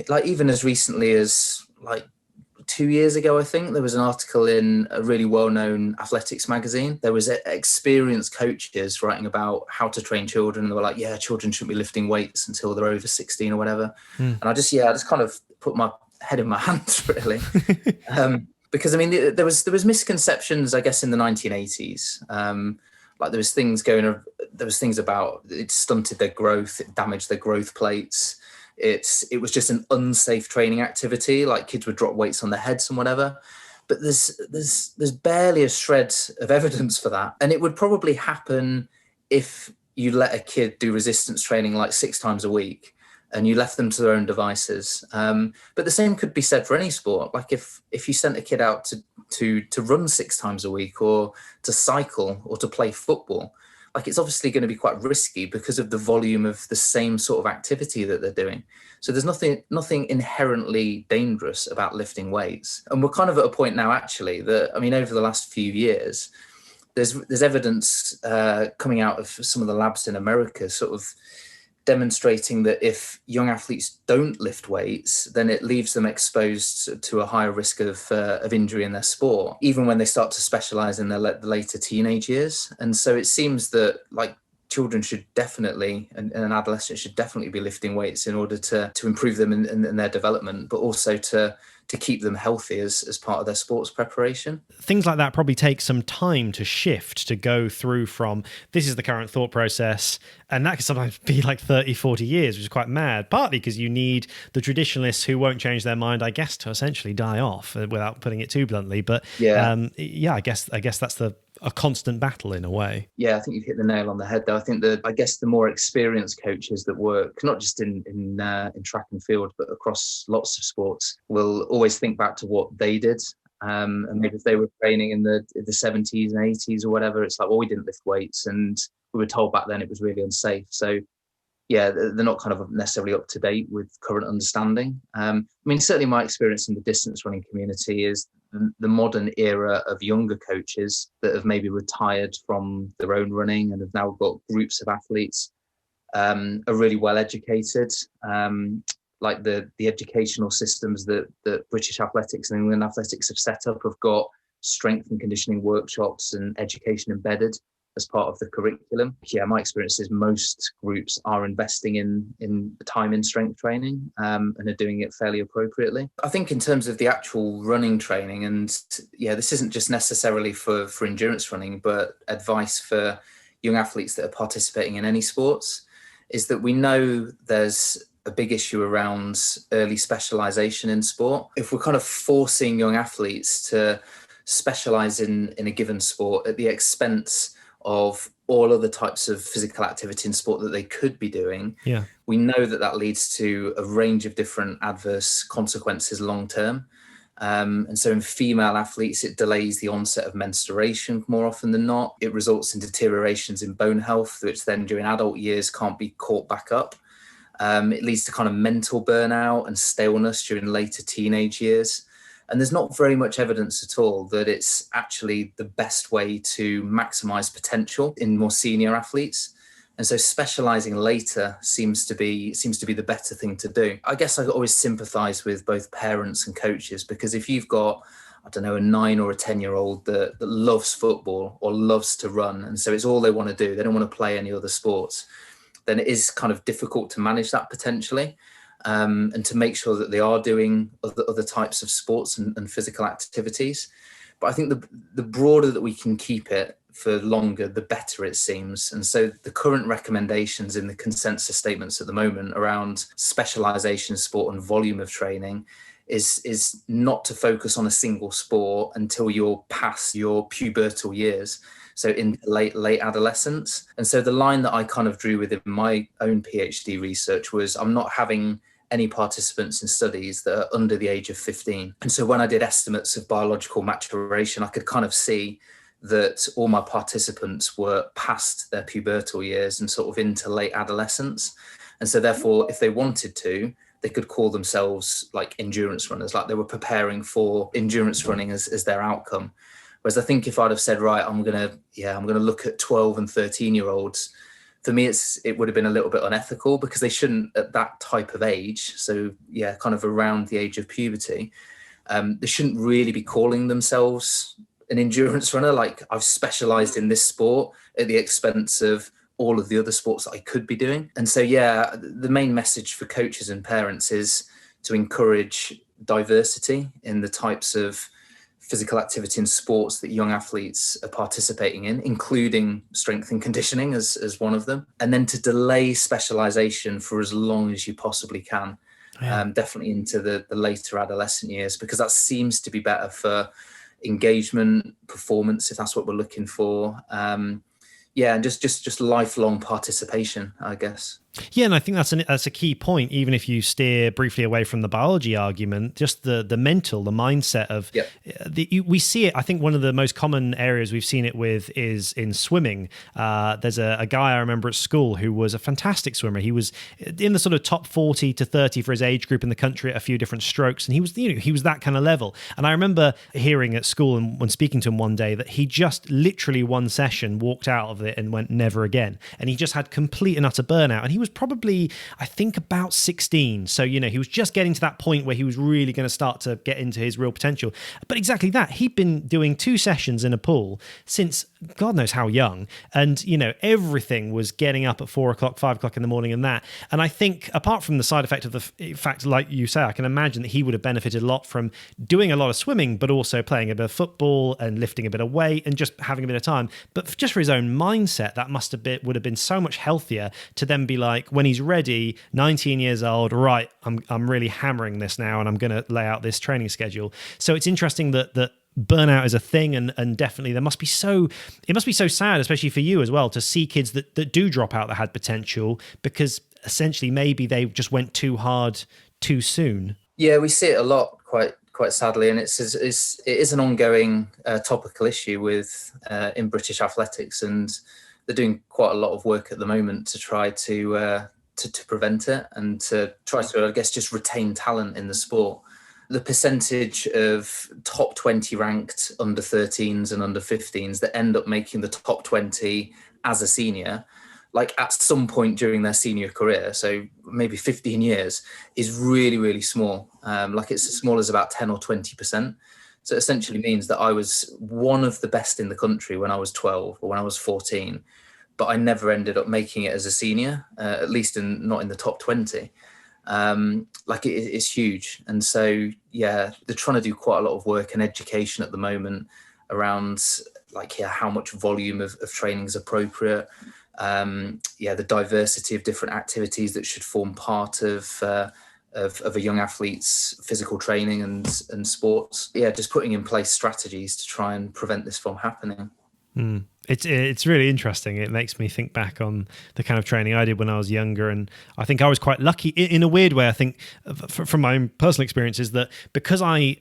S2: like even as recently as like 2 years ago, I think there was an article in a really well-known athletics magazine. There was experienced coaches writing about how to train children. And they were like, yeah, children shouldn't be lifting weights until they're over 16 or whatever. And I just kind of put my head in my hands, really. Because I mean, there was misconceptions, I guess, in the 1980s. Like there was things about it stunted their growth, it damaged their growth plates. It was just an unsafe training activity, like kids would drop weights on their heads and whatever. But there's barely a shred of evidence for that. And it would probably happen if you let a kid do resistance training like 6 times a week and you left them to their own devices. But the same could be said for any sport. Like if you sent a kid out to run 6 times a week, or to cycle, or to play football, like it's obviously going to be quite risky because of the volume of the same sort of activity that they're doing. So there's nothing inherently dangerous about lifting weights. And we're kind of at a point now, actually, that, I mean, over the last few years, there's evidence coming out of some of the labs in America sort of demonstrating that if young athletes don't lift weights, then it leaves them exposed to a higher risk of injury in their sport, even when they start to specialize in their later teenage years. And so it seems that like children should definitely, and adolescents should definitely be lifting weights in order to improve them in their development, but also to keep them healthy as part of their sports preparation.
S1: Things like that probably take some time to shift, to go through from this is the current thought process, and that can sometimes be like 30, 40 years, which is quite mad, partly because you need the traditionalists who won't change their mind, I guess, to essentially die off, without putting it too bluntly. But I guess that's a constant battle in a way.
S2: Yeah, I think you've hit the nail on the head, though. I think that, I guess, the more experienced coaches that work, not just in track and field, but across lots of sports, will always think back to what they did. And maybe if they were training in the 70s and 80s or whatever, it's like, well, we didn't lift weights, and we were told back then it was really unsafe. So yeah, they're not kind of necessarily up to date with current understanding. I mean, certainly my experience in the distance running community is the modern era of younger coaches that have maybe retired from their own running and have now got groups of athletes, are really well educated. Like the educational systems that British athletics and England athletics have set up have got strength and conditioning workshops and education embedded as part of the curriculum. Yeah, my experience is most groups are investing in time in strength training, and are doing it fairly appropriately. I think in terms of the actual running training, and yeah, this isn't just necessarily for endurance running, but advice for young athletes that are participating in any sports is that we know there's a big issue around early specialisation in sport. If we're kind of forcing young athletes to specialise in a given sport at the expense of all other types of physical activity in sport that they could be doing, we know that leads to a range of different adverse consequences long term. And so in female athletes, it delays the onset of menstruation more often than not. It results in deteriorations in bone health, which then during adult years can't be caught back up. It leads to kind of mental burnout and staleness during later teenage years. And there's not very much evidence at all that it's actually the best way to maximize potential in more senior athletes. And so specializing later seems to be the better thing to do. I guess I always sympathize with both parents and coaches, because if you've got, I don't know, a 9 or a 10-year-old that loves football or loves to run, and so it's all they want to do, they don't want to play any other sports, then it is kind of difficult to manage that potentially, and to make sure that they are doing other types of sports and physical activities. But I think the broader that we can keep it for longer, the better it seems. And so the current recommendations in the consensus statements at the moment around specialisation sport and volume of training is not to focus on a single sport until you're past your pubertal years, so in late adolescence. And so the line that I kind of drew within my own PhD research was I'm not having any participants in studies that are under the age of 15. And so when I did estimates of biological maturation, I could kind of see that all my participants were past their pubertal years and sort of into late adolescence. And so therefore, if they wanted to, they could call themselves like endurance runners, like they were preparing for endurance running as their outcome. Whereas I think if I'd have said, right, I'm gonna look at 12 and 13-year-olds, for me, it would have been a little bit unethical, because they shouldn't at that type of age. So yeah, kind of around the age of puberty, they shouldn't really be calling themselves an endurance runner. Like, I've specialized in this sport at the expense of all of the other sports that I could be doing. And so, yeah, the main message for coaches and parents is to encourage diversity in the types of physical activity and sports that young athletes are participating in, including strength and conditioning as one of them. And then to delay specialization for as long as you possibly can, definitely into the later adolescent years, because that seems to be better for engagement, performance, if that's what we're looking for. And just lifelong participation, I guess.
S1: Yeah, and I think that's a key point, even if you steer briefly away from the biology argument, just the mental, the mindset of, we see it. I think one of the most common areas we've seen it with is in swimming. There's a guy I remember at school who was a fantastic swimmer. He was in the sort of top 40 to 30 for his age group in the country at a few different strokes. And he was that kind of level. And I remember hearing at school and when speaking to him one day that he just literally one session walked out of it and went never again. And he just had complete and utter burnout. And he was probably, I think, about 16. So, he was just getting to that point where he was really going to start to get into his real potential. But exactly that. He'd been doing 2 sessions in a pool since God knows how young. And, everything was getting up at 4 o'clock, 5 o'clock in the morning and that. And I think apart from the side effect of the fact, like you say, I can imagine that he would have benefited a lot from doing a lot of swimming, but also playing a bit of football and lifting a bit of weight and just having a bit of time. But just for his own mindset, that would have been so much healthier to then be like, when he's ready, 19 years old, right, I'm really hammering this now and I'm going to lay out this training schedule. So it's interesting that burnout is a thing, and definitely it must be so sad, especially for you as well, to see kids that do drop out that had potential, because essentially maybe they just went too hard too soon.
S2: Yeah, we see it a lot, quite sadly, and it is an ongoing topical issue in British athletics, and they're doing quite a lot of work at the moment to try to prevent it and to try to, I guess, just retain talent in the sport. The percentage of top 20 ranked under 13s and under 15s that end up making the top 20 as a senior, like at some point during their senior career, so maybe 15 years, is really, really small. Like it's as small as about 10 or 20%. So it essentially means that I was one of the best in the country when I was 12 or when I was 14, but I never ended up making it as a senior, at least not in the top 20. It's huge. And so, yeah, they're trying to do quite a lot of work and education at the moment around like, how much volume of training is appropriate. The diversity of different activities that should form part of a young athlete's physical training and sports. Yeah, just putting in place strategies to try and prevent this from happening.
S1: It's really interesting. It makes me think back on the kind of training I did when I was younger, and I think I was quite lucky in a weird way. I think from my own personal experiences that because I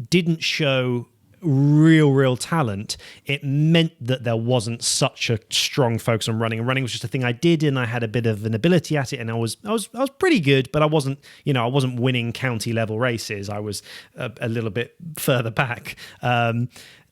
S1: didn't show real talent, it meant that there wasn't such a strong focus on running, and running was just a thing I did, and I had a bit of an ability at it, and I was pretty good, but I wasn't winning county level races. I was a little bit further back.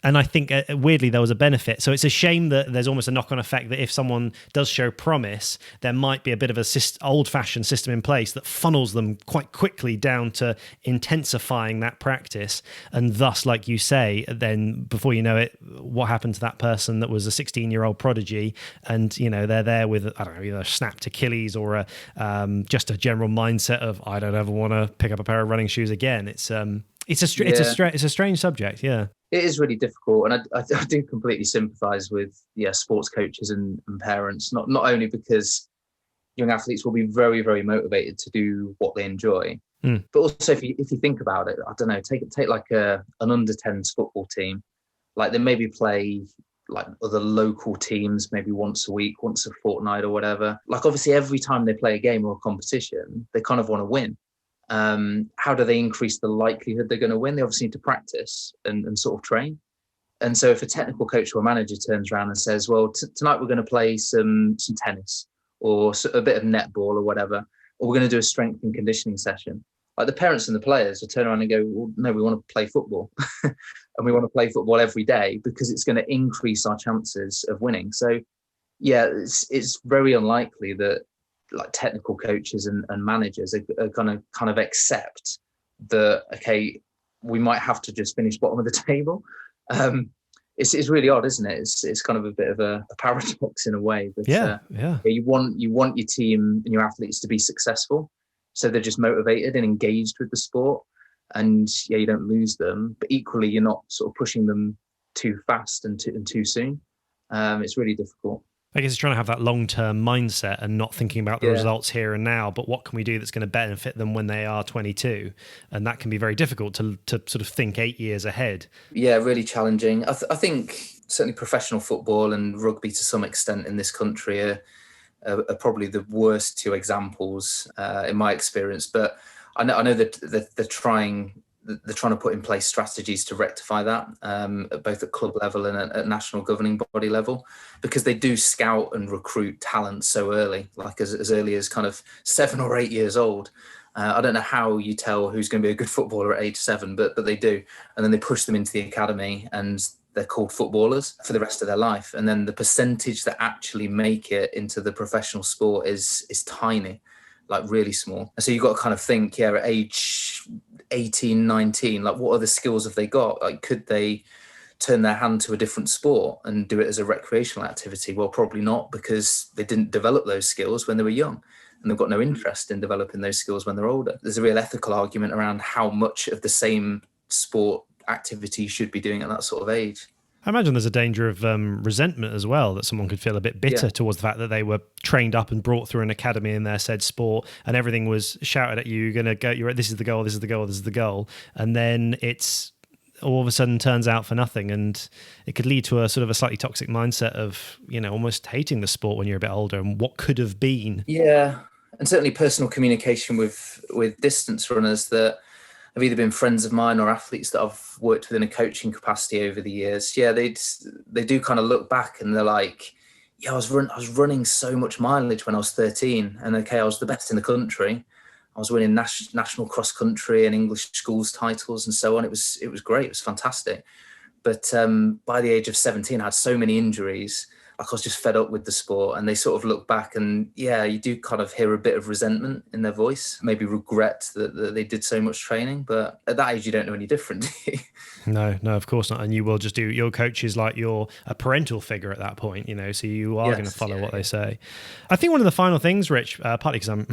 S1: And I think weirdly there was a benefit. So it's a shame that there's almost a knock-on effect that if someone does show promise, there might be a bit of a old-fashioned system in place that funnels them quite quickly down to intensifying that practice. And thus, like you say, then before you know it, what happened to that person that was a 16-year-old prodigy, and they're there with, I don't know, either a snapped Achilles or just a general mindset of I don't ever want to pick up a pair of running shoes again. It's a strange subject. Yeah.
S2: It is really difficult, and I do completely sympathise with sports coaches and parents. Not only because young athletes will be very, very motivated to do what they enjoy, but also if you think about it, I don't know, take like an under-10s football team, like they maybe play like other local teams maybe once a week, once a fortnight, or whatever. Like obviously every time they play a game or a competition, they kind of want to win. How do they increase the likelihood they're going to win? They obviously need to practice and sort of train. And so if a technical coach or manager turns around and says, well, tonight we're going to play some tennis or a bit of netball or whatever, or we're going to do a strength and conditioning session, like the parents and the players will turn around and go, well, no, we want to play football. And we want to play football every day because it's going to increase our chances of winning. So yeah, it's very unlikely that like technical coaches and managers are going to kind of accept that, okay, we might have to just finish bottom of the table. It's really odd, isn't it? It's kind of a bit of a paradox in a way. But you want your team and your athletes to be successful, so they're just motivated and engaged with the sport, and you don't lose them. But equally, you're not sort of pushing them too fast and too soon. It's really difficult.
S1: I guess it's trying to have that long-term mindset and not thinking about the results here and now, but what can we do that's going to benefit them when they are 22? And that can be very difficult to sort of think 8 years ahead. Yeah,
S2: really challenging. I think certainly professional football and rugby to some extent in this country are probably the worst two examples in my experience. But I know that they're trying to put in place strategies to rectify that, both at club level and at national governing body level, because they do scout and recruit talent so early, like as early as kind of 7 or 8 years old. I don't know how you tell who's going to be a good footballer at age 7, but they do. And then they push them into the academy and they're called footballers for the rest of their life. And then the percentage that actually make it into the professional sport is tiny, like really small. And so you've got to kind of think, at age 18, 19, like what other skills have they got? Like, could they turn their hand to a different sport and do it as a recreational activity? Well, probably not, because they didn't develop those skills when they were young, and they've got no interest in developing those skills when they're older. There's a real ethical argument around how much of the same sport activity you should be doing at that sort of age.
S1: I imagine there's a danger of resentment as well, that someone could feel a bit bitter towards the fact that they were trained up and brought through an academy in their said sport, and everything was shouted at you, you're going to go, this is the goal, this is the goal, this is the goal. And then it's all of a sudden turns out for nothing. And it could lead to a sort of a slightly toxic mindset of, almost hating the sport when you're a bit older and what could have been.
S2: Yeah. And certainly personal communication with distance runners that have either been friends of mine or athletes that I've worked with in a coaching capacity over the years. Yeah, they do kind of look back and they're like, I was running so much mileage when I was 13, and I was the best in the country. I was winning national cross country and English schools titles and so on. It was great. It was fantastic. But by the age of 17, I had so many injuries. like I was just fed up with the sport, and they sort of look back and yeah, you do kind of hear a bit of resentment in their voice, maybe regret that they did so much training. But at that age, you don't know any different, do you?
S1: No, of course not. And you will just do, your coach is like you're a parental figure at that point, so you are going to follow what they say. I think one of the final things, Rich, partly because I'm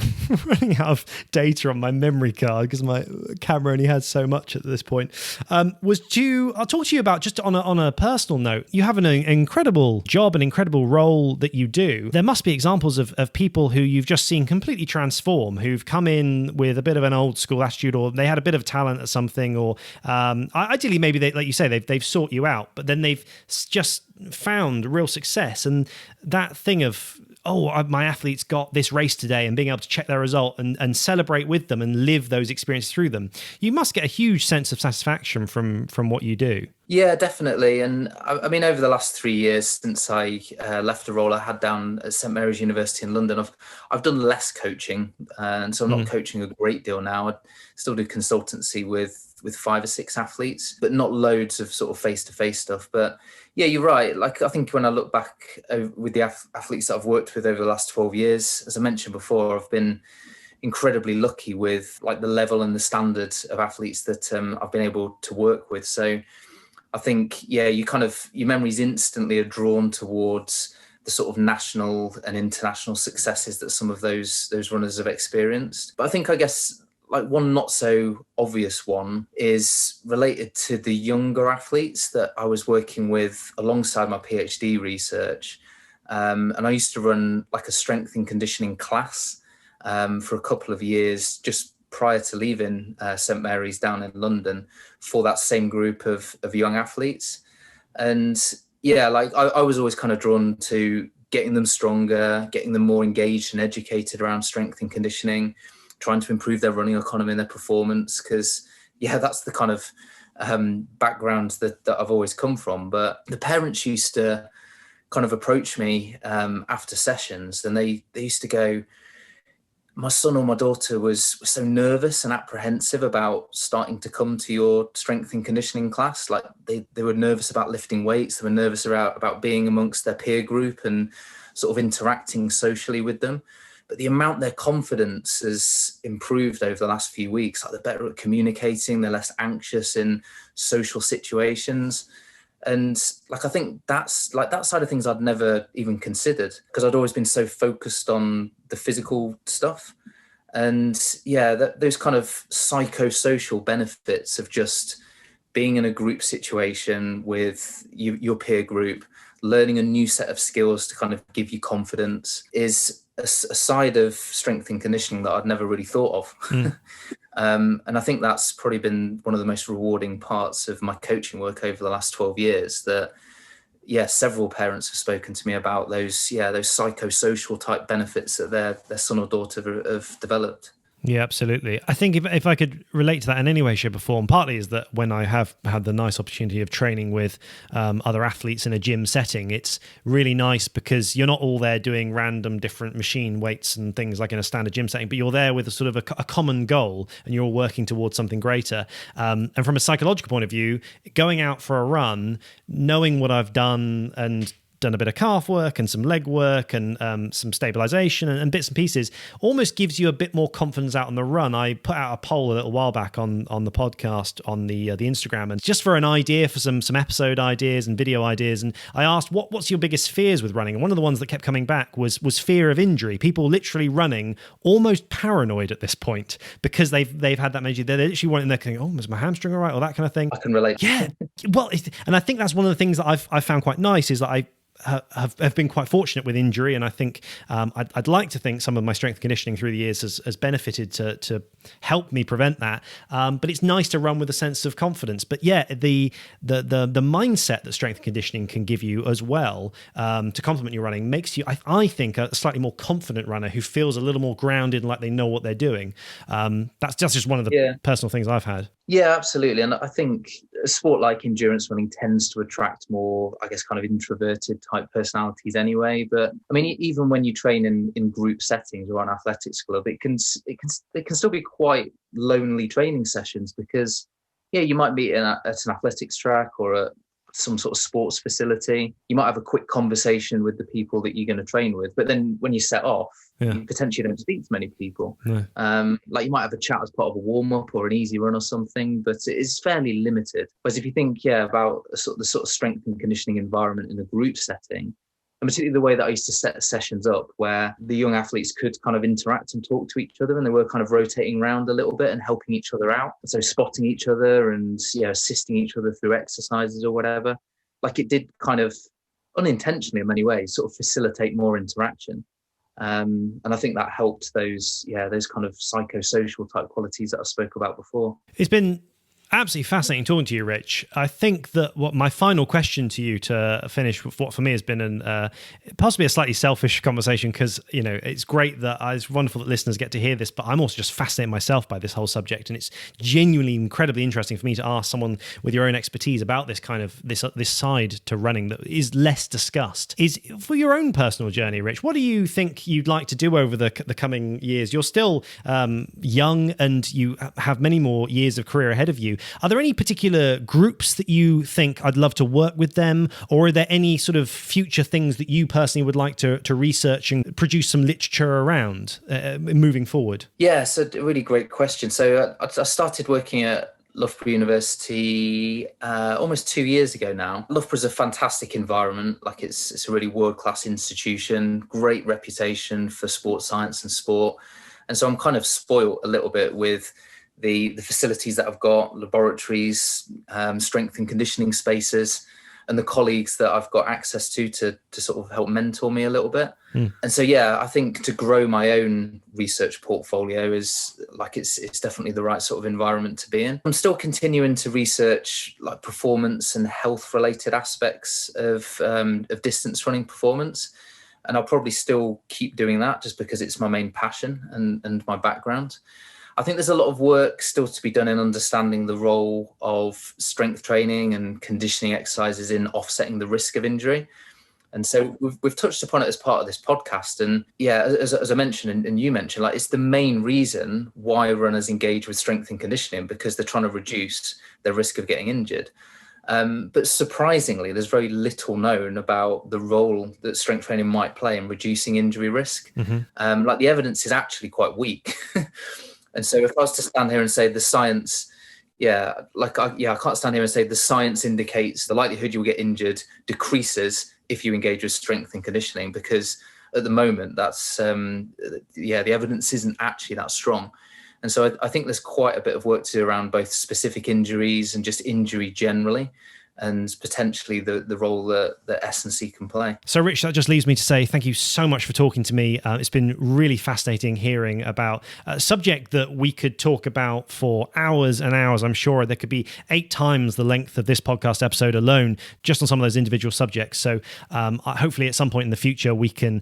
S1: running out of data on my memory card because my camera only had so much at this point, I'll talk to you about, just on a personal note, you have an incredible job, an incredible role that you do. There must be examples of people who you've just seen completely transform, who've come in with a bit of an old school attitude, or they had a bit of talent at something, or ideally maybe they, like you say, they've sought you out, but then they've just found real success. And that thing of, my athletes got this race today, and being able to check their result and celebrate with them and live those experiences through them, you must get a huge sense of satisfaction from what you do.
S2: Yeah, definitely. And I mean, over the last 3 years since I left the role I had down at St Mary's University in London, I've done less coaching, and so I'm not coaching a great deal now. I still do consultancy with 5 or 6 athletes, but not loads of sort of face-to-face stuff. But yeah, you're right. Like, I think when I look back with the athletes that I've worked with over the last 12 years, as I mentioned before, I've been incredibly lucky with like the level and the standard of athletes that I've been able to work with. So I think, yeah, your memories instantly are drawn towards the sort of national and international successes that some of those runners have experienced. But I guess like one not so obvious one is related to the younger athletes that I was working with alongside my PhD research. And I used to run like a strength and conditioning class for a couple of years just prior to leaving St Mary's down in London for that same group of young athletes. And yeah, like I was always kind of drawn to getting them stronger, getting them more engaged and educated around strength and conditioning, trying to improve their running economy and their performance. Because yeah, that's the kind of background that I've always come from. But the parents used to kind of approach me after sessions, and they used to go, my son or my daughter was so nervous and apprehensive about starting to come to your strength and conditioning class. Like they were nervous about lifting weights. They were nervous about being amongst their peer group and sort of interacting socially with them. But the amount their confidence has improved over the last few weeks, like they're better at communicating, they're less anxious in social situations. And like, I think that's like that side of things I'd never even considered, because I'd always been so focused on the physical stuff. And yeah, those kind of psychosocial benefits of just being in a group situation with your peer group, learning a new set of skills to kind of give you confidence is a side of strength and conditioning that I'd never really thought of. And I think that's probably been one of the most rewarding parts of my coaching work over the last 12 years, that, yeah, several parents have spoken to me about those psychosocial type benefits that their son or daughter have developed.
S1: Yeah, absolutely. I think if I could relate to that in any way, shape or form, partly is that when I have had the nice opportunity of training with other athletes in a gym setting, it's really nice because you're not all there doing random different machine weights and things like in a standard gym setting, but you're there with a sort of a common goal and you're all working towards something greater. And from a psychological point of view, going out for a run, knowing what I've done and done a bit of calf work and some leg work and some stabilization and bits and pieces, almost gives you a bit more confidence out on the run. I put out a poll a little while back on the podcast, on the Instagram, and just for an idea for some episode ideas and video ideas. And I asked, what's your biggest fears with running? And one of the ones that kept coming back was fear of injury. People literally running almost paranoid at this point because they've had that many. They're literally wanting, they're going, is my hamstring all right? Or that kind of thing.
S2: I can relate.
S1: Yeah. Well, and I think that's one of the things that I've found quite nice is that I have been quite fortunate with injury, and I think I'd like to think some of my strength and conditioning through the years has benefited to help me prevent that. But it's nice to run with a sense of confidence. But yeah, the mindset that strength and conditioning can give you as well to complement your running makes you, I think, a slightly more confident runner who feels a little more grounded and like they know what they're doing. That's just one of the personal things I've had.
S2: Yeah, absolutely. And I think a sport like endurance running tends to attract more, I guess, kind of introverted type personalities anyway. But I mean, even when you train in group settings or on athletics club, it can still be quite lonely training sessions because, yeah, you might meet at an athletics track or at some sort of sports facility. You might have a quick conversation with the people that you're going to train with, but then when you set off, you potentially don't speak to many people.
S1: No.
S2: Like you might have a chat as part of a warm-up or an easy run or something, but it is fairly limited. Whereas if you think, about the sort of strength and conditioning environment in a group setting, and particularly the way that I used to set sessions up where the young athletes could kind of interact and talk to each other, and they were kind of rotating around a little bit and helping each other out. So spotting each other and assisting each other through exercises or whatever. Like it did kind of unintentionally in many ways sort of facilitate more interaction. And I think that helped those kind of psychosocial type qualities that I spoke about before.
S1: It's been absolutely fascinating talking to you, Rich. I think that what my final question to you to finish with what for me has been possibly a slightly selfish conversation, because it's great that it's wonderful that listeners get to hear this, but I'm also just fascinated myself by this whole subject, and it's genuinely incredibly interesting for me to ask someone with your own expertise about this kind of this side to running that is less discussed. Is for your own personal journey, Rich, what do you think you'd like to do over the coming years? You're still young and you have many more years of career ahead of you. Are there any particular groups that you think I'd love to work with them, or are there any sort of future things that you personally would like to research and produce some literature around moving forward?
S2: Yeah, so a really great question. So I started working at Loughborough University almost 2 years ago now. Loughborough's a fantastic environment. Like it's a really world-class institution, great reputation for sports science and sport. And so I'm kind of spoiled a little bit with the facilities that I've got, laboratories, strength and conditioning spaces, and the colleagues that I've got access to sort of help mentor me a little bit. And so, I think to grow my own research portfolio is like, it's definitely the right sort of environment to be in. I'm still continuing to research like performance and health related aspects of distance running performance. And I'll probably still keep doing that just because it's my main passion and my background. I think there's a lot of work still to be done in understanding the role of strength training and conditioning exercises in offsetting the risk of injury. And so we've touched upon it as part of this podcast. And as I mentioned, and you mentioned, like it's the main reason why runners engage with strength and conditioning, because they're trying to reduce their risk of getting injured. But surprisingly, there's very little known about the role that strength training might play in reducing injury risk. Like the evidence is actually quite weak. And so if I was to stand here and say the science, I can't stand here and say the science indicates the likelihood you'll get injured decreases if you engage with strength and conditioning, because at the moment that's, the evidence isn't actually that strong. And so I think there's quite a bit of work to do around both specific injuries and just injury generally, and potentially the role that S&C can play. So, Rich, that just leaves me to say thank you so much for talking to me. It's been really fascinating hearing about a subject that we could talk about for hours and hours. I'm sure there could be 8 times the length of this podcast episode alone, just on some of those individual subjects. So hopefully at some point in the future, we can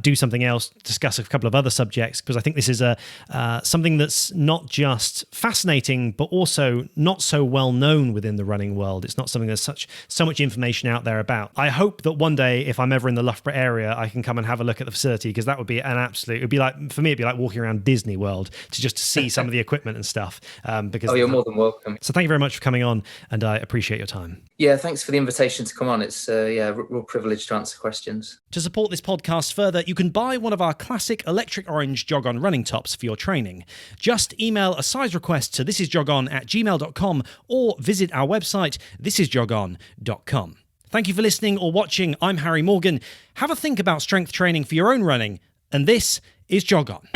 S2: do something else, discuss a couple of other subjects, because I think this is something that's not just fascinating, but also not so well known within the running world. It's not something there's so much information out there about. I hope that one day, if I'm ever in the Loughborough area, I can come and have a look at the facility, because that would be it'd be like, for me, it'd be like walking around Disney World to see some of the equipment and stuff. Because you're more than welcome. So thank you very much for coming on, and I appreciate your time. Yeah, thanks for the invitation to come on. It's a real privilege to answer questions. To support this podcast further, you can buy one of our classic electric orange Jog On running tops for your training. Just email a size request to thisisjogon@gmail.com or visit our website, thisisjogon.com. Thank you for listening or watching. I'm Harry Morgan. Have a think about strength training for your own running, and this is Jog On.